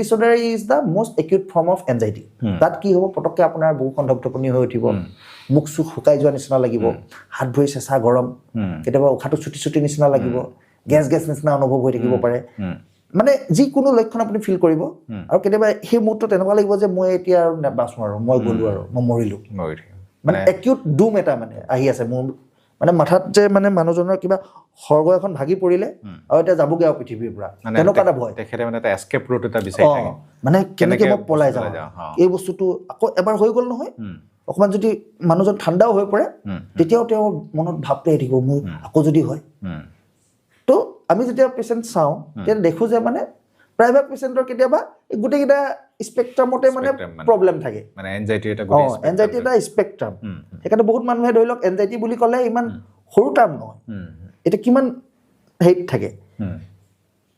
disorder is the most acute form of anxiety তাত কি হ'ব পটককৈ আপোনাৰ বুকুখন ধপধপনি হৈ উঠিব মুখ চুখ শুকাই যোৱা নিচিনা লাগিব হাত ভৰি চেঁচা গৰম কেতিয়াবা উশাহটো চুটি নিচিনা লাগিব গেছ নিচিনা অনুভৱ হৈ থাকিব পাৰে মানে যিকোনো লক্ষণ আপুনি ফিল কৰিব আৰু কেতিয়াবা সেই মুহূৰ্তত এনেকুৱা লাগিব যে মই এতিয়া আৰু নাবাচোঁ আৰু মই গ'লোঁ আৰু মই মৰিলোঁ মানে একিউট ডুম এটা মানে আহি আছে মোৰ মানে মাথাত যে মানে মানুহজনৰ কিবা স্বৰ্গ এখন ভাগি পৰিলে আৰু এতিয়া যাবগৈ আৰু পৃথিৱীৰ পৰা তেনেকুৱা এটা ভয় তেখেতে মানে এটা এস্কেপ ৰুট এটা বিচাৰি থাকে মানে কেনেকৈ মই পলাই যাওঁ এই বস্তুটো আকৌ এবাৰ হৈ গ'ল নহয় অকণমান যদি মানুহজন ঠাণ্ডাও হৈ পৰে তেতিয়াও তেওঁৰ মনত ভাৱটো আহি থাকিব মোৰ আকৌ যদি হয় তো আমি যেতিয়া পেচেণ্ট চাওঁ তেতিয়া দেখোঁ যে মানে প্ৰায়ভাগ পেচেণ্টৰ কেতিয়াবা গোটেইকেইটা স্পেক্ট্ৰামতে মানে প্ৰব্লেম থাকে মানে এনজাইটি এটা স্পেক্ট্ৰাম সেইকাৰণে বহুত মানুহে ধৰি লওক এনজাইটি বুলি ক'লে ইমান সৰু টাৰ্ম নহয় এতিয়া কিমান হেৰিত থাকে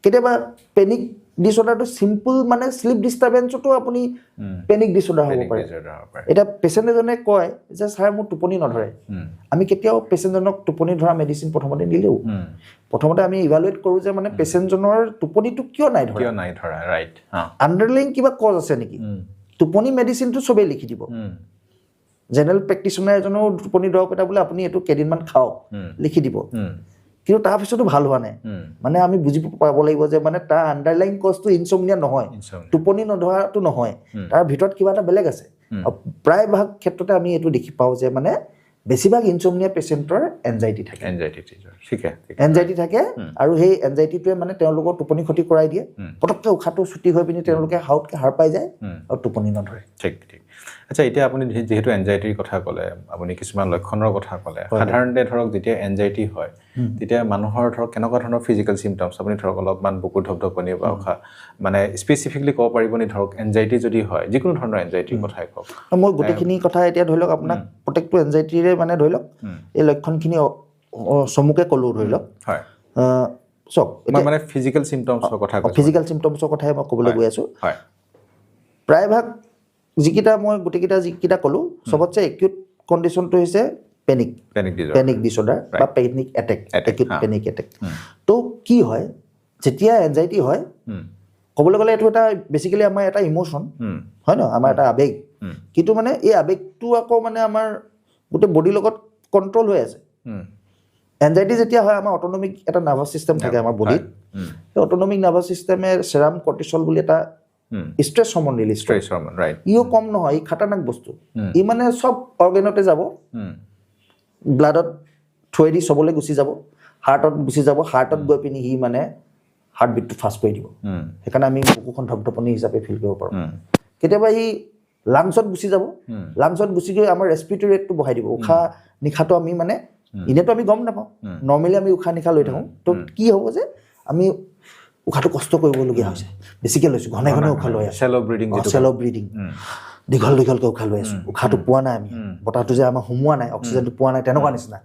কেতিয়াবা পেনিক ডিছঅৰ্ডাৰটো চিম্পল মানে শ্লিপ ডিষ্টাৰ্বেঞ্চতো আপুনি পেনিক ডিছঅৰ্ডাৰ হ'ব পাৰে এতিয়া পেচেণ্ট এজনে কয় যে ছাৰ মোৰ টোপনি নধৰে আমি কেতিয়াও পেচেণ্টজনক টোপনি ধৰা মেডিচিন প্ৰথমতে দিলেও প্ৰথমতে আমি ইভালুৱেট কৰোঁ যে মানে পেচেণ্টজনৰ টোপনিটো কিয় নাই ধৰা ৰাইট আণ্ডাৰলাইং কিবা কজ আছে নেকি টোপনি মেডিচিনটো চবেই লিখি দিব জেনেৰেল প্ৰেক্টিচনাৰ এজনেও টোপনি দৰৱ এটা বোলে আপুনি এইটো কেইদিনমান খাওক লিখি দিব কিন্তু তাৰপিছতো ভাল হোৱা নাই মানে আমি বুজি পাব লাগিব যে মানে তাৰ আণ্ডাৰলাইং কজটো ইনচমনিয়া নহয় টোপনি নধৰাটো নহয় তাৰ ভিতৰত কিবা এটা বেলেগ আছে প্ৰায়ভাগ ক্ষেত্ৰতে আমি এইটো দেখি পাওঁ যে মানে বেছিভাগ ইনচমনিয়া পেচেণ্টৰ এনজাইটি থাকে আৰু সেই এনজাইটিটোৱে মানে তেওঁলোকৰ টোপনি ক্ষতি কৰাই দিয়ে পটককৈ উশাহটো ছুটি হৈ পিনি তেওঁলোকে হাউতকৈ সাৰ পাই যায় আৰু টোপনি নধৰে ঠিক আচ্ছা এতিয়া আপুনি যিহেতু এনজাইটিৰ কথা ক'লে আপুনি কিছুমান লক্ষণৰ কথা ক'লে সাধাৰণতে ধৰক যেতিয়া এনজাইটি হয় তেতিয়া মানুহৰ ধৰক কেনেকুৱা ধৰণৰ ফিজিকেল চিমটমছ আপুনি ধৰক অলপমান বুকুৰ ধপধপনি বা উশাহ মানে স্পেচিফিকলি ক'ব পাৰিবনি ধৰক এনজাইটি যদি হয় যিকোনো ধৰণৰ এনজাইটিৰ কথাই কওক মই গোটেইখিনি কথা এতিয়া ধৰি লওক আপোনাক প্ৰত্যেকটো এনজাইটিৰে মানে ধৰি লওক এই লক্ষণখিনি চমুকে ক'লোঁ ধৰি লওক হয় চাওক মানে ফিজিকেল চিমটমছৰ কথা ফিজিকেল চিমটমছৰ কথাই মই ক'বলৈ গৈ আছোঁ প্ৰায়ভাগ মই যিকেইটা ক'লোঁ চবতছে একিউট কণ্ডিশ্যনটো হৈছে পেনিক ডিছঅৰ্ডাৰ বা panic attack acute panic attack তো কি হয় যেতিয়া এনজাইটি হয় ক'বলৈ গ'লে এইটো এটা বেচিকেলি আমাৰ এটা ইম'শ্যন হয় ন আমাৰ এটা আৱেগ কিন্তু মানে এই আৱেগটো আকৌ মানে আমাৰ গোটেই বডিৰ লগত কণ্ট্ৰল হৈ আছে এনজাইটি যেতিয়া হয় আমাৰ অট'নমিক এটা নাৰ্ভাছ ছিষ্টেম থাকে আমাৰ বডিত সেই অট'নমিক নাৰ্ভাছ ছিষ্টেমে চেৰাম কৰ্টিচল বুলি এটা ষ্ট্ৰেছ হৰমন ৰিলিজ কৰে ইও কম নহয় ই খাটাৰনাক বস্তু ই মানে চব অৰ্গেনতে যাব ব্লাডত থৈ দি চবলৈ গুচি যাব হাৰ্টত গুচি যাব হাৰ্টত গৈ পিনি সি মানে হাৰ্ট বিটটো ফাষ্ট কৰি দিব সেইকাৰণে আমি বুকুখন ধপধপনি হিচাপে ফিল কৰিব পাৰোঁ কেতিয়াবা সি লাংছত গুচি যাব লাংছত গুচি গৈ আমাৰ ৰেছপিৰেটৰী ৰেটটো বঢ়াই দিব উশাহ নিশাহটো আমি মানে এনেতো আমি গম নাপাওঁ নৰ্মেলি আমি উশাহ নিশাহ লৈ থাকোঁ তো কি হ'ব যে আমি উশাহটো কষ্ট কৰিবলগীয়া হৈছে বেছিকৈ লৈছোঁ ঘনে উশাহ লৈ আছোঁ চেল' ব্ৰিডিং দীঘলকৈ উশাহ লৈ আছোঁ উশাহটো পোৱা নাই আমি বতাহটো যে আমাৰ সোমোৱা নাই অক্সিজেনটো পোৱা নাই তেনেকুৱা নিচিনা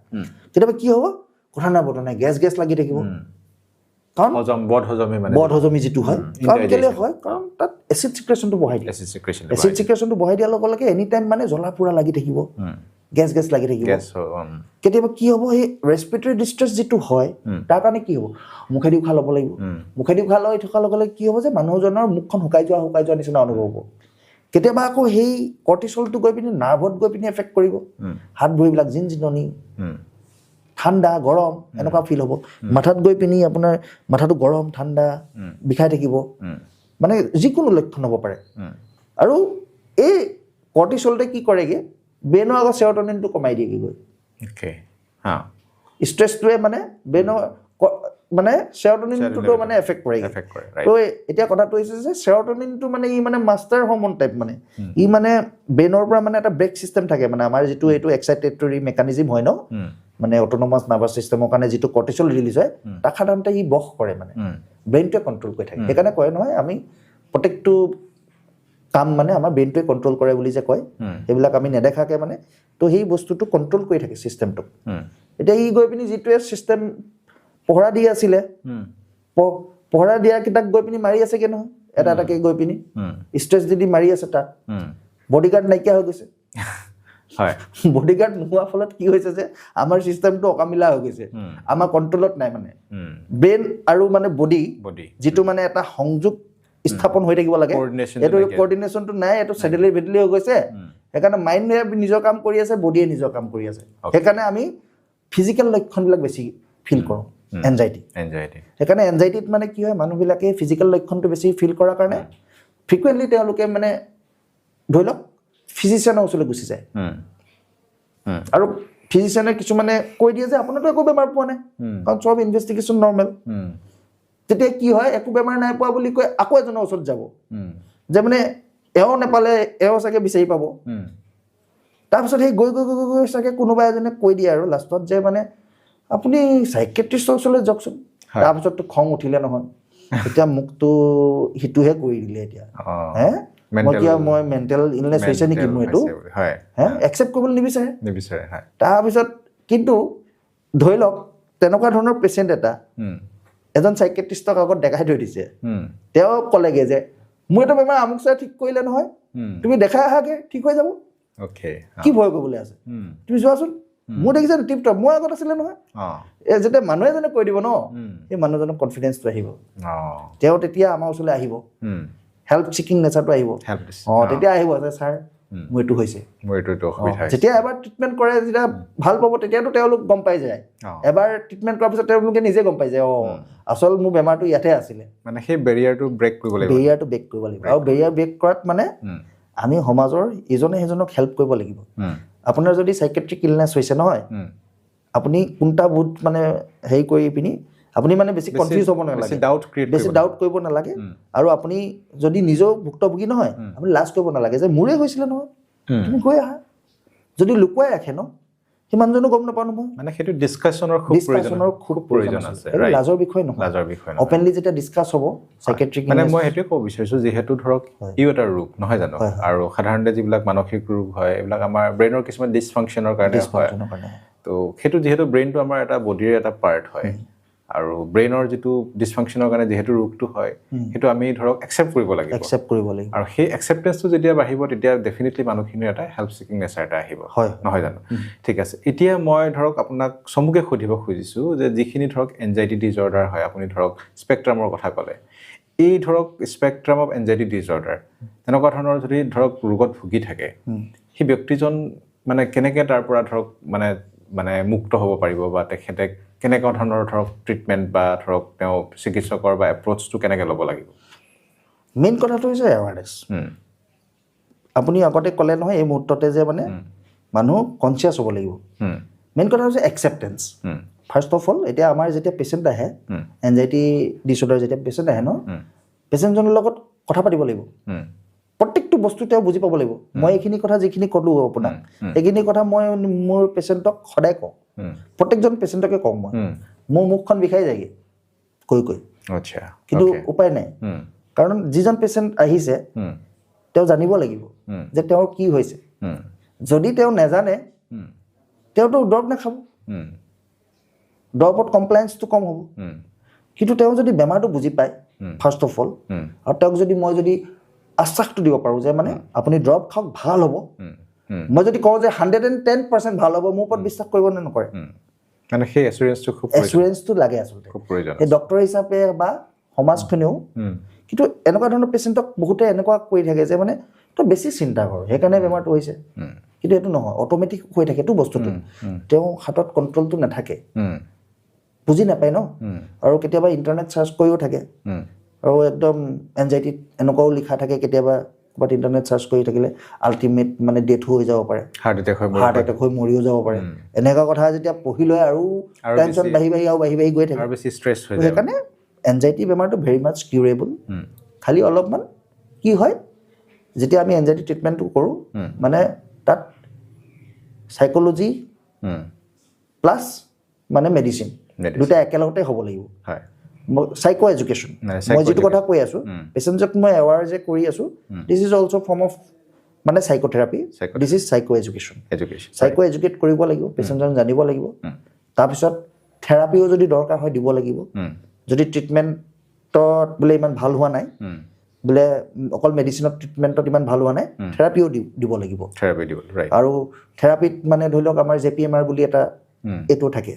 কেতিয়াবা কি হ'ব কথা নাই বতৰা নাই গেছ লাগি থাকিব কাৰণ বদহজমি যিটো হয় কাৰণ কেলৈ হয় কাৰণ তাত এচিড ছিক্ৰেশ্যনটো বঢ়াই দিয়ে এচিড ছিক্ৰেশ্যনটো বঢ়াই দিয়াৰ লগে লগে এনি টাইম মানে জ্বলা পোৰা লাগি থাকিব গেছ লাগি থাকিব কেতিয়াবা কি হ'ব সেই ৰেছপিৰেটৰী ডিষ্ট্ৰেছ যিটো হয় তাৰ কাৰণে কি হ'ব মুখেদি উশাহ ল'ব লাগিব মুখেদি উশাহ লৈ থকাৰ লগে লগে কি হ'ব যে মানুহজনৰ মুখখন শুকাই যোৱা নিচিনা অনুভৱ হ'ব কেতিয়াবা আকৌ সেই কৰ্টিচলটো গৈ পিনি নাৰ্ভত গৈ পিনি এফেক্ট কৰিব হাত ভৰিবিলাক জিনজিননি ঠাণ্ডা গৰম এনেকুৱা ফিল হ'ব মাথাত গৈ পিনি আপোনাৰ মাথাটো গৰম ঠাণ্ডা বিষাই থাকিব মানে যিকোনো লক্ষণ হ'ব পাৰে আৰু এই কৰ্টিচলটোৱে কি কৰেগৈ ব্ৰেইনৰ আগত চেৰ'টনিনটো কমাই দিয়েগৈ গৈ ষ্ট্ৰেছটোৱে মানে ব্ৰেইনৰ মানে চেৰ'টনিনটোতো মানে এফেক্ট কৰেগৈ তো এতিয়া কথাটো হৈছে যে চেৰ'টনিনটো মানে ই মানে মাষ্টাৰ হৰমন টাইপ মানে ই মানে ব্ৰেইনৰ পৰা মানে এটা ব্ৰেক ছিষ্টেম থাকে মানে আমাৰ যিটো এইটো এক্সাইটেটৰী মেকানিজিম হয় ন মানে অট'নমাছ নাৰ্ভাছ ছিষ্টেমৰ কাৰণে যিটো কৰ্টিচল ৰিলিজ হয় তাক সাধাৰণতে ই বশ কৰে মানে ব্ৰেইনটোৱে কণ্ট্ৰল কৰি থাকে সেইকাৰণে কয় নহয় আমি প্ৰত্যেকটো কাম মানে আমাৰ ব্ৰেইনটোৱে কণ্ট্ৰল কৰে বুলি যে কয় সেইবিলাক আমি নেদেখাকৈ মানে তো সেই বস্তুটো কণ্ট্ৰল কৰি থাকে ছিষ্টেমটোক এতিয়া ই গৈ পিনি যিটোৱে ছিষ্টেম পহৰা দি আছিলে পহৰা দিয়াকেইটাক গৈ পিনি মাৰি আছেগৈ নহয় এটা এটাকৈ গৈ পিনি ষ্ট্ৰেছ দি মাৰি আছে তাক বডিগাৰ্ড নাইকিয়া হৈ গৈছে বডিগাৰ্ড নোহোৱাৰ ফলত কি হৈছে যে আমাৰ ছিষ্টেমটো অকামিলা হৈ গৈছে আমাৰ কণ্ট্ৰলত নাই মানে ব্ৰেইন আৰু মানে বডি যিটো মানে এটা সংযোগ স্থাপন হৈ থাকিব লাগে এইটো কৰ্ডিনেশ্যনটো নাই এইটো চেডেলি ভেডেলি হৈ গৈছে সেইকাৰণে মাইণ্ডে নিজৰ কাম কৰি আছে বডিয়ে নিজৰ কাম কৰি আছে সেইকাৰণে আমি ফিজিকেল লক্ষণবিলাক বেছি ফিল কৰোঁ এনজাইটি সেইকাৰণে এনজাইটিত মানে কি হয় মানুহবিলাকে ফিজিকেল লক্ষণটো বেছি ফিল কৰাৰ কাৰণে ফ্ৰিকুৱেণ্টলি তেওঁলোকে মানে ধৰি লওক ফিজিচিয়ানৰ ওচৰলৈ গুচি যায় আৰু ফিজিচিয়ানে কিছুমানে কৈ দিয়ে যে আপোনাৰতো একো বেমাৰ পোৱা নাই কাৰণ চব ইনভেষ্টিগেশ্যন নৰ্মেল তেতিয়া কি হয় একো বেমাৰ নাই পোৱা বুলি কৈ আকৌ এজনৰ ওচৰত যাব যে মানে এওঁ নাপালে এওঁ চাগে বিচাৰি পাব তাৰপিছত সেই গৈ গৈ গৈ গৈ চাগে কোনোবা এজনে কৈ দিয়ে আৰু লাষ্টত যে মানে আপুনি চাইকেট্ৰিষ্টৰ ওচৰলৈ যাওকচোন তাৰপিছততো খং উঠিলে নহয় এতিয়া মোকতো সিটোহে কৰি দিলে এতিয়া মই মেণ্টেল ইলনেছ হৈছে নেকি মোৰ এইটো একচেপ্ট কৰিবলৈ নিবিচাৰে তাৰপিছত কিন্তু ধৰি লওক তেনেকুৱা ধৰণৰ পেচেণ্ট এটা এজন চাইকেট্ৰিষ্টক আগত দেখাই থৈ দিছে তেওঁ ক'লেগে যে মোৰ এইটো বেমাৰ আমুক চাই ঠিক কৰিলে নহয় তুমি দেখাই আহাগে ঠিক হৈ যাব কি ভয় কৰিবলৈ আছে তুমি যোৱাচোন মোৰ দেখিছা টিপ টপ মই আগত আছিলে নহয় যেতিয়া মানুহ এজনে কৈ দিব ন সেই মানুহজনৰ কনফিডেন্সটো আহিব তেওঁ তেতিয়া আমাৰ ওচৰলৈ আহিব হেল্প চিকিং নেচাৰটো আহিব তেতিয়া আহিব যে ছাৰ মোৰ এইটো হৈছে যেতিয়া এবাৰ ট্ৰিটমেণ্ট কৰে যেতিয়া ভাল পাব তেতিয়াতো তেওঁলোক গম পাই যায় এবাৰ ট্ৰিটমেণ্ট কৰাৰ পিছত তেওঁলোকে নিজে গম পাই যায় আচল মোৰ বেমাৰটো ইয়াতে আছিলে মানে সেই বেৰিয়াৰটো ব্ৰেক কৰিব লাগিব আৰু বেৰিয়াৰ ব্ৰেক কৰাত মানে আমি সমাজৰ ইজনে সিজনক হেল্প কৰিব লাগিব আপোনাৰ যদি চাইকেট্ৰিক ইলনেছ হৈছে নহয় আপুনি কোনটা বহুত মানে হেৰি কৰি পিনি আপুনি মানে বেছি কনফিউজ হ'ব নালাগে বেছি ডাউট কৰিব নালাগে আৰু আপুনি যদি নিজেও ভুক্তভোগী নহয় আপুনি লাজ কৰিব নালাগে যে মোৰে হৈছিলে নহয় তুমি গৈ আহা যদি লুকুৱাই ৰাখে ন সিমানজনো গম নাপাওঁ নহয় মানে সেইটো ডিছকাশ্যনৰ খুব প্ৰয়োজন আছে লাজৰ বিষয় নহয় অপেনলি যেতিয়া ডিছকাছ হ'ব চাইকেট্ৰিক মানে মই সেইটোৱে ক'ব বিচাৰিছোঁ যিহেতু ধৰক ইও এটা ৰোগ নহয় জানো আৰু সাধাৰণতে যিবিলাক মানসিক ৰোগ হয় এইবিলাক আমাৰ ব্ৰেইনৰ কিছুমান ডিছফাংচনৰ কাৰণে হয় তো সেইটো যিহেতু ব্ৰেইনটো আমাৰ এটা বডিৰ এটা পাৰ্ট হয় আৰু ব্ৰেইনৰ যিটো ডিছফাংচনৰ কাৰণে যিহেতু ৰোগটো হয় সেইটো আমি ধৰক একচেপ্ট কৰিব লাগিব আৰু সেই একচেপ্টেঞ্চটো যেতিয়া বাঢ়িব তেতিয়া ডেফিনেটলি মানুহখিনিৰ এটা হেল্প চিকিং নেচাৰ এটা আহিব নহয় জানো ঠিক আছে এতিয়া মই ধৰক আপোনাক চমুকে সুধিব খুজিছোঁ যে যিখিনি ধৰক এনজাইটি ডিজঅৰ্ডাৰ হয় আপুনি ধৰক স্পেক্ট্ৰামৰ কথা ক'লে এই ধৰক স্পেক্ট্ৰাম অফ এনজাইটি ডিজঅৰ্ডাৰ তেনেকুৱা ধৰণৰ যদি ধৰক ৰোগত ভুগি থাকে সেই ব্যক্তিজন মানে কেনেকৈ তাৰ পৰা ধৰক মানে মুক্ত হ'ব পাৰিব বা তেখেতে কেনেকুৱা ধৰণৰ ধৰক ট্ৰিটমেণ্ট বা ধৰক তেওঁ চিকিৎসকৰ বা এপ্ৰ'চটো কেনেকৈ ল'ব লাগিব মেইন কথাটো হৈছে এৱাৰনেছ আপুনি আগতে ক'লে নহয় এই মুহূৰ্ততে যে মানে মানুহ কনচিয়াছ হ'ব লাগিব মেইন কথা হৈছে একচেপ্টেঞ্চ ফাৰ্ষ্ট অফ অল এতিয়া আমাৰ যেতিয়া পেচেণ্ট আহে এনজাইটি ডিছঅৰ্ডাৰ যেতিয়া পেচেণ্ট আহে ন পেচেণ্টজনৰ লগত কথা পাতিব লাগিব প্ৰত্যেকটো বস্তু তেওঁ বুজি পাব লাগিব মই এইখিনি কথা যিখিনি ক'লোঁ আপোনাক এইখিনি কথা মই মোৰ পেচেণ্টক সদায় কওঁ প্ৰত্যেকজন পেচেণ্টকে কওঁ মই মোৰ মুখখন বিষাই যায়গৈ কৈ কিন্তু উপায় নাই কাৰণ যিজন পেচেণ্ট আহিছে তেওঁ জানিব লাগিব যে তেওঁৰ কি হৈছে যদি তেওঁ নাজানে তেওঁতো দৰৱ নাখাব দৰৱত কমপ্লায়েন্সটো কম হ'ব কিন্তু তেওঁ যদি বেমাৰটো বুজি পায় ফাৰ্ষ্ট অফ অল আৰু তেওঁক যদি মই যদি আশ্বাসটো দিব পাৰোঁ যে মানে আপুনি দৰৱ খাওক ভাল হ'ব মই যদি কওঁ যে 110% ভাল হ'ব মোৰ ওপৰত বিশ্বাস কৰিব নে নকৰে মানে সেই এছুৰেঞ্চটো লাগে আচলতে এই ডক্টৰ হিচাপে বা সমাজখনেও কিন্তু এনেকুৱা ধৰণৰ পেচেণ্টক বহুতে এনেকুৱা কৰি থাকে যে মানে তই বেছি চিন্তা কৰ সেইকাৰণে বেমাৰটো হৈছে কিন্তু এইটো নহয় অট'মেটিক হৈ থাকেতো বস্তুটো তেওঁ হাতত কণ্ট্ৰলটো নাথাকে বুজি নাপায় ন আৰু কেতিয়াবা ইণ্টাৰনেট চাৰ্চ কৰিও থাকে আৰু একদম এনজাইটিত এনেকুৱাও লিখা থাকে কেতিয়াবা ক'ৰবাত ইণ্টাৰনেট চাৰ্চ কৰি থাকিলে আল্টিমেট মানে ডেথো হৈ যাব পাৰে হাৰ্ট এটেক হৈ মৰিও যাব পাৰে এনেকুৱা কথা যেতিয়া পঢ়ি লয় আৰু টেনশ্যন বাঢ়ি গৈ থাকে সেইকাৰণে এনজাইটি বেমাৰটো ভেৰি মাছ কিউৰেবল খালি অলপমান কি হয় যেতিয়া আমি এনজাইটি ট্ৰিটমেণ্টটো কৰোঁ মানে তাত চাইক'লজি প্লাছ মানে মেডিচিন দুটা একেলগতে হ'ব লাগিব চাইকো এডুকেশ্যন মই যিটো কথা কৈ আছোঁ পেচেণ্টক মই এৱাৰ যে কৰি আছোঁ this is also' form of মানে psychotherapy this is psycho education psycho educate কৰিব লাগিব পেচেণ্টজন জানিব লাগিব তাৰপিছত থেৰাপিও যদি দৰকাৰ হয় দিব লাগিব যদি ট্ৰিটমেণ্টত বোলে ইমান ভাল হোৱা নাই বোলে অকল মেডিচিনত ট্ৰিটমেণ্টত ইমান ভাল হোৱা নাই থেৰাপিও দিব লাগিব আৰু থেৰাপিত মানে ধৰি লওক আমাৰ JPMR বুলি এটা এইটো থাকে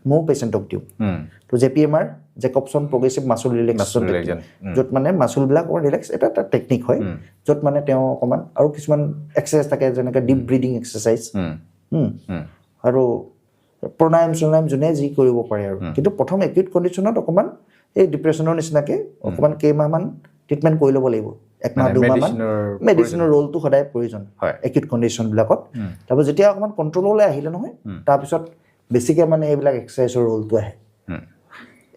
ময়ো পেচেণ্টক দিওঁ তো JPMR জেকবছন প্ৰগ্ৰেছিভ মাচুল ৰিলেক্সেশ্যন য'ত মানে মাচুলবিলাক অকণমান ৰিলেক্স এটা টেকনিক হয় য'ত মানে তেওঁ অকণমান আৰু কিছুমান এক্সাৰচাইজ থাকে যেনেকৈ ডিপ ব্ৰিডিং এক্সাৰচাইজ আৰু প্ৰণায়াম যোনে যি কৰিব পাৰে আৰু কিন্তু প্ৰথম একিউট কণ্ডিশ্যনত অকণমান এই ডিপ্ৰেশ্যনৰ নিচিনাকৈ অকণমান কেইমাহমান ট্ৰিটমেণ্ট কৰি ল'ব লাগিব একমাহ 2 মাহমান মেডিচিনৰ ৰোলটো সদায় প্ৰয়োজন একিউট কণ্ডিশ্যনবিলাকত। তাৰপিছত যেতিয়া অকণমান কণ্ট্ৰললৈ আহিলে নহয় তাৰপিছত বেছিকৈ মানে এইবিলাক এক্সাৰচাইজৰ ৰোলটো আহে।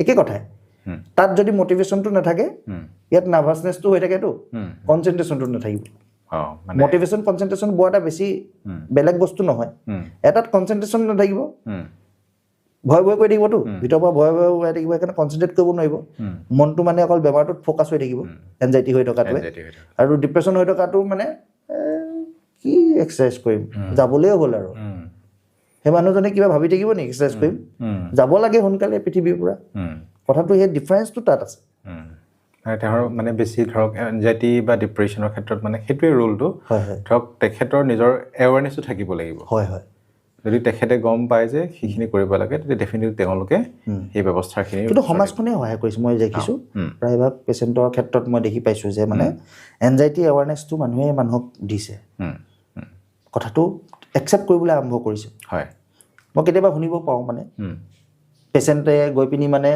একে কথাই তাত যদি মটিভেশ্যনটো নাথাকে ইয়াত নাৰ্ভাছনেছটো হৈ থাকেতো কনচেনট্ৰেশ্যনটো নাথাকিব। মটিভেশ্যন কনচেনট্ৰেশ্যন বৰ এটা বেছি বেলেগ বস্তু নহয়। এটাত কনচেনট্ৰেশ্যন নাথাকিব ভয় ভয় কৰি থাকিবতো ভিতৰৰ পৰা ভয় ভয় হৈ থাকিব সেইকাৰণে কনচেনট্ৰেট কৰিব নোৱাৰিব। মনটো মানে অকল বেমাৰটোত ফ'কাছ হৈ থাকিব এনজাইটি হৈ থকাটোৱে। আৰু ডিপ্ৰেশ্যন হৈ থকাটো মানে কি এক্সাৰচাইজ কৰিম যাবলৈও হ'ল আৰু সেই মানুহজনে কিবা ভাবি থাকিব নেকি এক্সাৰচাইজ কৰিম যাব লাগে সোনকালে পৃথিৱীৰ পৰা। কথাটো সেই ডিফাৰেঞ্চটো তাত আছে। তেওঁৰ মানে বেছি ধৰক এনজাইটি বা ডিপ্ৰেশ্যনৰ ক্ষেত্ৰত মানে সেইটোৱে ৰোলটো ধৰক তেখেতৰ নিজৰ এৱাৰনেছটো থাকিব লাগিব। হয় হয় যদি তেখেতে গম পায় যে সেইখিনি কৰিব লাগে তেতিয়া ডেফিনেটলি তেওঁলোকে সেই ব্যৱস্থাখিনি কিন্তু সমাজখনে সহায় কৰিছে। মই দেখিছোঁ প্ৰায়ভাগ পেচেণ্টৰ ক্ষেত্ৰত মই দেখি পাইছোঁ যে মানে এনজাইটি এৱাৰনেছটো মানুহে মানুহক দিছে কথাটো একচেপ্ট কৰিবলৈ আৰম্ভ কৰিছে। হয় মই কেতিয়াবা শুনিব পাওঁ মানে পেচেণ্টে গৈ পিনি মানে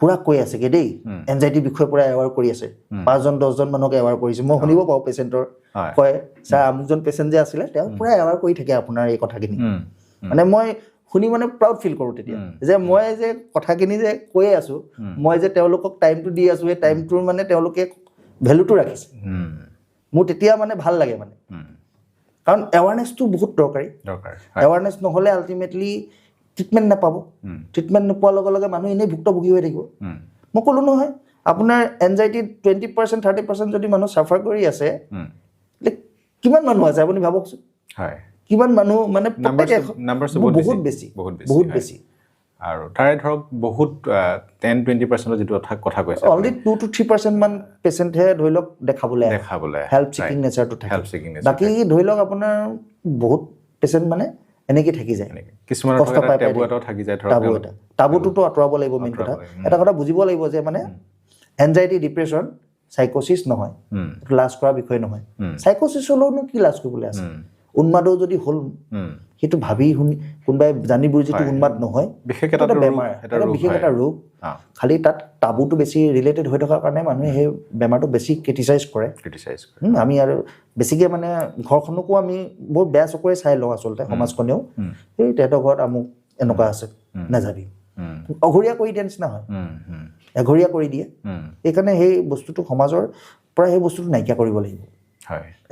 পুৰা কৈ আছেগৈ দেই এনজাইটিৰ বিষয়ে পুৰা এৱাৰ কৰি আছে 5জন 10জন মানুহক এৱাৰ কৰিছে। মই শুনিব পাওঁ পেচেণ্টৰ কয় ছাৰ আমুকজন পেচেণ্ট যে আছিলে তেওঁ পুৰা এৱাৰ কৰি থাকে আপোনাৰ এই কথাখিনি। মানে মই শুনি মানে প্ৰাউড ফিল কৰোঁ তেতিয়া যে মই যে কথাখিনি যে কৈয়ে আছোঁ মই যে তেওঁলোকক টাইমটো দি আছোঁ সেই টাইমটোৰ মানে তেওঁলোকে ভেলুটো ৰাখিছে। মোৰ তেতিয়া মানে ভাল লাগে মানে কাৰণ এৱাৰনেছটো বহুত দৰকাৰী। এৱাৰনেছ নহ'লে আল্টিমেটলি ট্ৰিটমেণ্ট নাপাব। ট্ৰিটমেণ্ট নোপোৱাৰ লগে লগে মানুহ এনেই ভুক্তভোগী হৈ থাকিব। মই ক'লোঁ নহয় আপোনাৰ এনজাইটিত 20% 30% যদি মানুহ চাফাৰ কৰি আছে কিমান মানুহ আছে আপুনি ভাবকচোন। কিমান মানুহ মানে বহুত বেছি বহুত বেছি। আৰু তাৰে ধৰক বহুত 10-20% যিটো কথা কৈছে অলৰেডি 2 to 3% মান পেচেণ্টহে ধৰি লওক দেখাবলৈ হেল্প চিকিং নেচাৰটো থাকে। বাকী ধৰি লওক আপোনাৰ বহুত পেচেণ্ট মানে এনেকৈ থাকি যায় কিছুমানৰ টাবু এটাও থাকি যায়। টাবুটোতো আঁতৰাব লাগিব। মেইন কথা এটা কথা বুজিব লাগিব যে মানে এনজাইটি ডিপ্ৰেশ্যন চাইক'চিছ নহয় এইটো লাজ কৰাৰ বিষয় নহয়। চাইক'চিছ হ'লেওনো কি লাজ কৰিবলৈ আছে। উন্মাদও যদি হ'ল সেইটো ভাবি শুনি কোনোবাই জানি বুজি যিটো উন্মাদ নহয় বিশেষ এটা বেমাৰ এটা বিশেষ এটা ৰোগ। খালি তাত টাবুটো বেছি ৰিলেটেড হৈ থকাৰ কাৰণে মানুহে সেই বেমাৰটো বেছি ক্ৰিটিচাইজ কৰে। আমি আৰু বেছিকৈ মানে ঘৰখনকো আমি বহুত বেয়া চকুৰে চাই লওঁ আচলতে সমাজখনেও এই তেহেঁতৰ ঘৰত আমুক এনেকুৱা আছে নাযাবি অঘৰীয়া কৰি দিয়া নিচিনা হয় এঘৰীয়া কৰি দিয়ে। সেইকাৰণে সেই বস্তুটো সমাজৰ পৰা সেই বস্তুটো নাইকিয়া কৰিব লাগিব।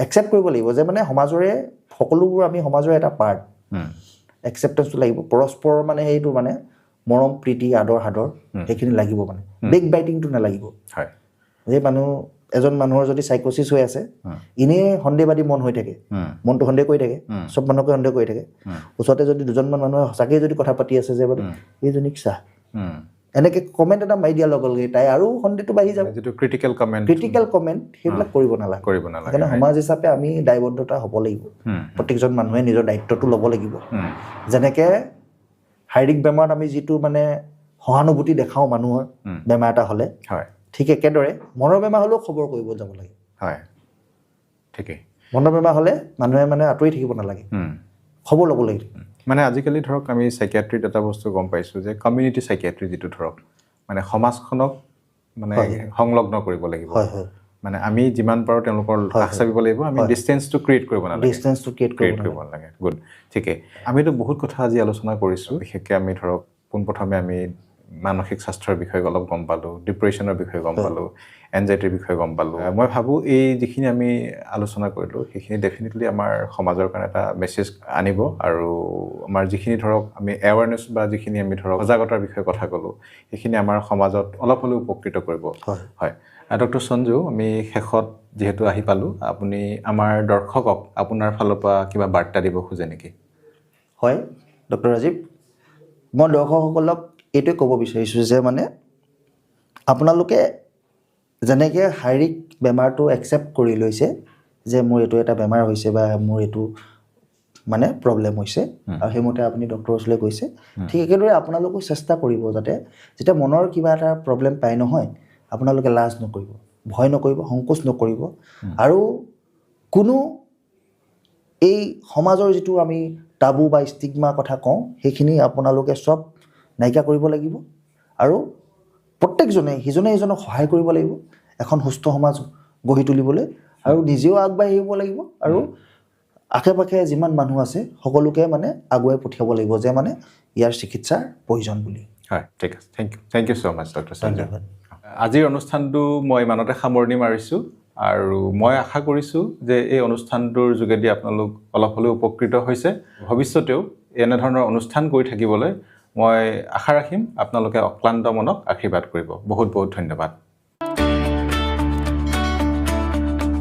একচেপ্ট কৰিব লাগিব যে মানে সমাজৰে সকলোবোৰ আমি সমাজৰ এটা পাৰ্ট। একচেপ্টেঞ্চটো লাগিব পৰস্পৰৰ মানে সেইটো মানে মৰম প্ৰীতি আদৰ সাদৰ সেইখিনি লাগিব মানে বেক বাইটিংটো নালাগিব। যে মানুহ এজন মানুহৰ যদি চাইক'চিছ হৈ আছে এনেই সন্দেহবাদী মন হৈ থাকে মনটো সন্দেহ কৰি থাকে চব মানুহকে সন্দেহ কৰি থাকে। ওচৰতে যদি দুজনমান মানুহে সঁচাকৈ যদি কথা পাতি আছে যে এইজনীক চাহ এনেকৈ কমেণ্ট এটা মাৰি দিয়াৰ লগে লগে তাই আৰু সন্দেহটো বাঢ়ি যাব। ক্ৰিটিকেল কমেণ্ট সেইবিলাক কৰিব নালাগে। সেইকাৰণে সমাজ হিচাপে আমি দায়বদ্ধতা হ'ব লাগিব। প্ৰত্যেকজন মানুহে নিজৰ দায়িত্বটো ল'ব লাগিব। যেনেকৈ শাৰীৰিক বেমাৰত আমি যিটো মানে সহানুভূতি দেখাওঁ মানুহৰ বেমাৰ এটা হ'লে ঠিক একেদৰে মনৰ বেমাৰ হ'লেও খবৰ কৰিব যাব লাগে। মনৰ বেমাৰ হ'লে মানুহে মানে আঁতৰি থাকিব নালাগে খবৰ ল'ব লাগিব। মানে আজিকালি ধৰক আমি চাইকিয়াট্ৰিত এটা বস্তু গম পাইছোঁ যে কমিউনিটি চাইকিয়াট্ৰি যিটো ধৰক মানে সমাজখনক মানে সংলগ্ন কৰিব লাগিব। মানে আমি যিমান পাৰোঁ তেওঁলোকৰ কাষ চাপিব লাগিব। আমি ডিষ্টেঞ্চটো ক্ৰিয়েট কৰিব নালাগে। গুড ঠিকেই। আমিতো বহুত কথা আজি আলোচনা কৰিছোঁ। বিশেষকৈ আমি ধৰক পোনপ্ৰথমে আমি মানসিক স্বাস্থ্যৰ বিষয়ে অলপ গম পালোঁ, ডিপ্ৰেশ্যনৰ বিষয়ে গম পালোঁ, এনজাইটিৰ বিষয়ে গম পালোঁ। মই ভাবোঁ এই যিখিনি আমি আলোচনা কৰিলোঁ সেইখিনি ডেফিনেটলি আমাৰ সমাজৰ কাৰণে এটা মেছেজ আনিব আৰু আমাৰ যিখিনি ধৰক আমি এৱাৰনেছ বা যিখিনি আমি ধৰক সজাগতাৰ বিষয়ে কথা ক'লোঁ সেইখিনি আমাৰ সমাজত অলপ হ'লেও উপকৃত কৰিব। হয় ডক্টৰ সঞ্জু আমি শেষত যিহেতু আহি পালোঁ আপুনি আমাৰ দৰ্শকক আপোনাৰ ফালৰ পৰা কিবা বাৰ্তা দিব খোজে নেকি? হয় ডক্টৰ ৰাজীৱ মই দৰ্শকসকলক এইটোৱে ক'ব বিচাৰিছোঁ যে মানে আপোনালোকে যেনেকৈ শাৰীৰিক বেমাৰটো একচেপ্ট কৰি লৈছে যে মোৰ এইটো এটা বেমাৰ হৈছে বা মোৰ এইটো মানে প্ৰব্লেম হৈছে আৰু সেইমতে আপুনি ডক্টৰৰ ওচৰলৈ গৈছে ঠিক একেদৰে আপোনালোকেও চেষ্টা কৰিব যাতে যেতিয়া মনৰ কিবা এটা প্ৰব্লেম পায় নহয় আপোনালোকে লাজ নকৰিব, ভয় নকৰিব, সংকোচ নকৰিব আৰু কোনো এই সমাজৰ যিটো আমি টাবু বা ষ্টিগমাৰ কথা কওঁ সেইখিনি আপোনালোকে চব নাইকিয়া কৰিব লাগিব আৰু প্ৰত্যেকজনে সিজনে সিজনক সহায় কৰিব লাগিব এখন সুস্থ সমাজ গঢ়ি তুলিবলৈ আৰু নিজেও আগবাঢ়ি আহিব লাগিব আৰু আশে পাশে যিমান মানুহ আছে সকলোকে মানে আগুৱাই পঠিয়াব লাগিব যে মানে ইয়াৰ চিকিৎসাৰ প্ৰয়োজন বুলি। হয়, ঠিক আছে, thank you so' much doctor Sanjay. আজিৰ অনুষ্ঠানটো মই ইমানতে সামৰণি মাৰিছোঁ আৰু মই আশা কৰিছোঁ যে এই অনুষ্ঠানটোৰ যোগেদি আপোনালোক অলপ হ'লেও উপকৃত হৈছে। ভৱিষ্যতেও এনেধৰণৰ অনুষ্ঠান কৰি থাকিবলৈ মই আশা ৰাখিম। আপোনালোকে অক্লান্ত মনক আশীৰ্বাদ কৰিব। বহুত বহুত ধন্যবাদ।